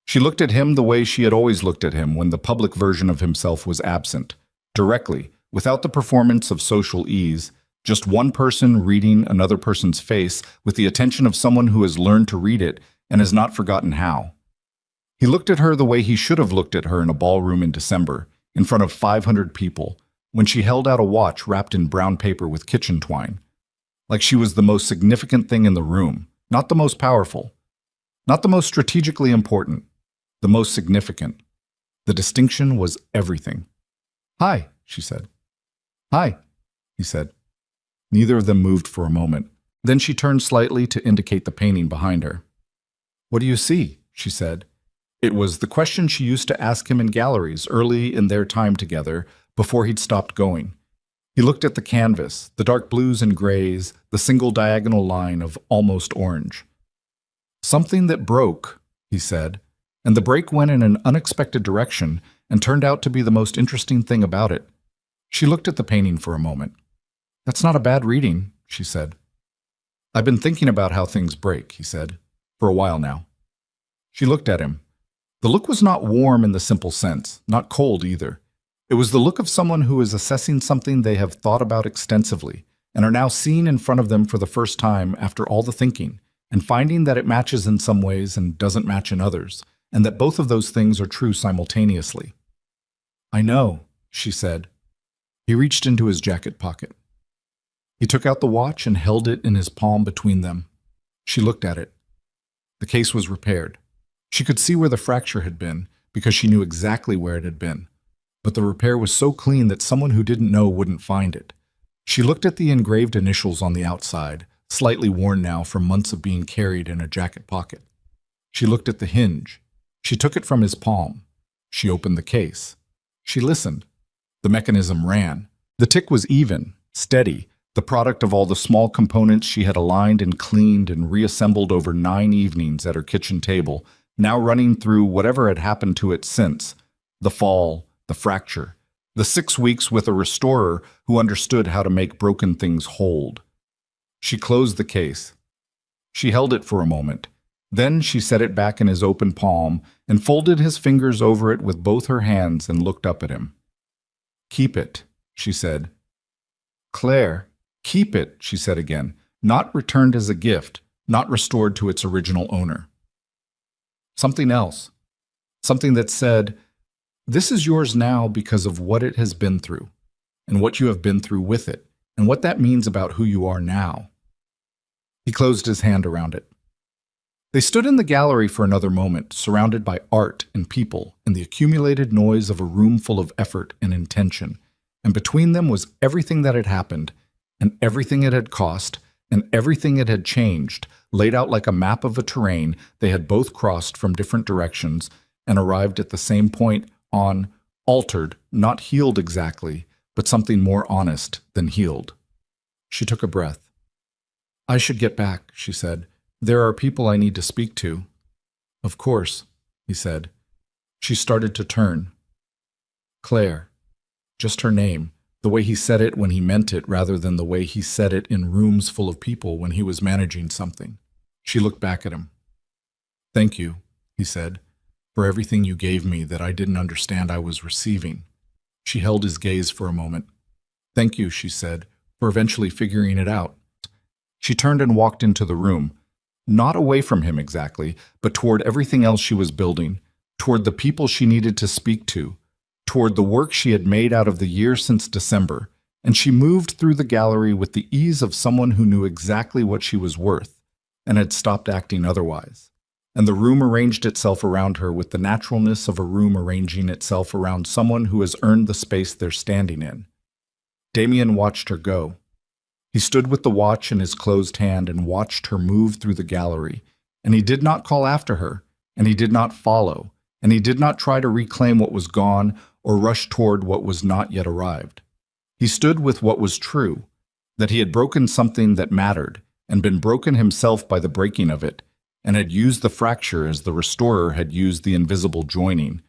She looked at him the way she had always looked at him when the public version of himself was absent, directly, without the performance of social ease, just one person reading another person's face with the attention of someone who has learned to read it and has not forgotten how. He looked at her the way he should have looked at her in a ballroom in December, in front of 500 people, when she held out a watch wrapped in brown paper with kitchen twine. Like she was the most significant thing in the room, not the most powerful, not the most strategically important, the most significant. The distinction was everything. "Hi," she said. "Hi," he said. Neither of them moved for a moment. Then she turned slightly to indicate the painting behind her. "What do you see?" she said. It was the question she used to ask him in galleries early in their time together, before he'd stopped going. He looked at the canvas, the dark blues and grays, the single diagonal line of almost orange. "Something that broke," he said, and the break went in an unexpected direction and turned out to be the most interesting thing about it. She looked at the painting for a moment. "That's not a bad reading," she said. "I've been thinking about how things break," he said, "for a while now." She looked at him. The look was not warm in the simple sense, not cold either. It was the look of someone who is assessing something they have thought about extensively and are now seeing in front of them for the first time after all the thinking, and finding that it matches in some ways and doesn't match in others, and that both of those things are true simultaneously. "I know," she said. He reached into his jacket pocket. He took out the watch and held it in his palm between them. She looked at it. The case was repaired. She could see where the fracture had been, because she knew exactly where it had been. But the repair was so clean that someone who didn't know wouldn't find it. She looked at the engraved initials on the outside, slightly worn now from months of being carried in a jacket pocket. She looked at the hinge. She took it from his palm. She opened the case. She listened. The mechanism ran. The tick was even, steady, the product of all the small components she had aligned and cleaned and reassembled over 9 evenings at her kitchen table, now running through whatever had happened to it since, the fall, the fracture, the 6 weeks with a restorer who understood how to make broken things hold. She closed the case. She held it for a moment. Then she set it back in his open palm and folded his fingers over it with both her hands and looked up at him. "Keep it," she said. "Claire, keep it," she said again, "not returned as a gift, not restored to its original owner." Something else. Something that said, "This is yours now because of what it has been through, and what you have been through with it, and what that means about who you are now." He closed his hand around it. They stood in the gallery for another moment, surrounded by art and people and the accumulated noise of a room full of effort and intention, and between them was everything that had happened, and everything it had cost, and everything it had changed, laid out like a map of a terrain they had both crossed from different directions and arrived at the same point on, altered, not healed exactly, but something more honest than healed. She took a breath. "I should get back," she said. "There are people I need to speak to." "Of course," he said. She started to turn. Claire. Just her name, the way he said it when he meant it rather than the way he said it in rooms full of people when he was managing something. She looked back at him. "Thank you," he said, "for everything you gave me that I didn't understand I was receiving." She held his gaze for a moment. "Thank you," she said, "for eventually figuring it out." She turned and walked into the room, not away from him exactly, but toward everything else she was building, toward the people she needed to speak to, toward the work she had made out of the year since December, and she moved through the gallery with the ease of someone who knew exactly what she was worth, and had stopped acting otherwise. And the room arranged itself around her with the naturalness of a room arranging itself around someone who has earned the space they're standing in. Damien watched her go. He stood with the watch in his closed hand and watched her move through the gallery, and he did not call after her, and he did not follow, and he did not try to reclaim what was gone or rush toward what was not yet arrived. He stood with what was true, that he had broken something that mattered, and been broken himself by the breaking of it, and had used the fracture as the restorer had used the invisible joining,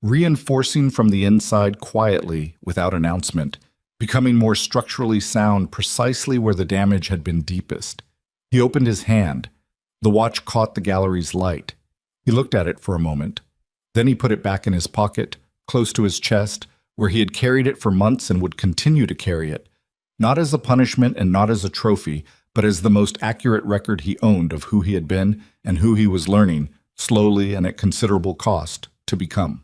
reinforcing from the inside quietly, without announcement, becoming more structurally sound precisely where the damage had been deepest. He opened his hand. The watch caught the gallery's light. He looked at it for a moment. Then he put it back in his pocket, close to his chest, where he had carried it for months and would continue to carry it, not as a punishment and not as a trophy, but as the most accurate record he owned of who he had been and who he was learning, slowly and at considerable cost, to become.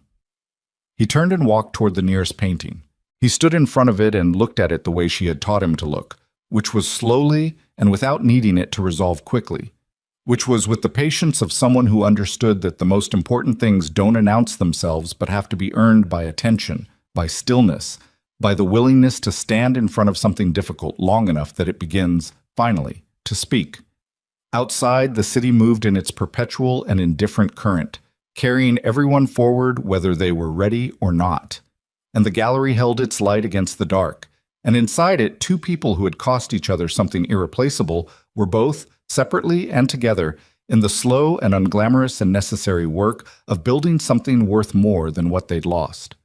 He turned and walked toward the nearest painting. He stood in front of it and looked at it the way she had taught him to look, which was slowly and without needing it to resolve quickly, which was with the patience of someone who understood that the most important things don't announce themselves but have to be earned by attention, by stillness, by the willingness to stand in front of something difficult long enough that it begins, finally, to speak. Outside, the city moved in its perpetual and indifferent current, carrying everyone forward whether they were ready or not. And the gallery held its light against the dark, and inside it, two people who had cost each other something irreplaceable were both, separately and together, in the slow and unglamorous and necessary work of building something worth more than what they'd lost.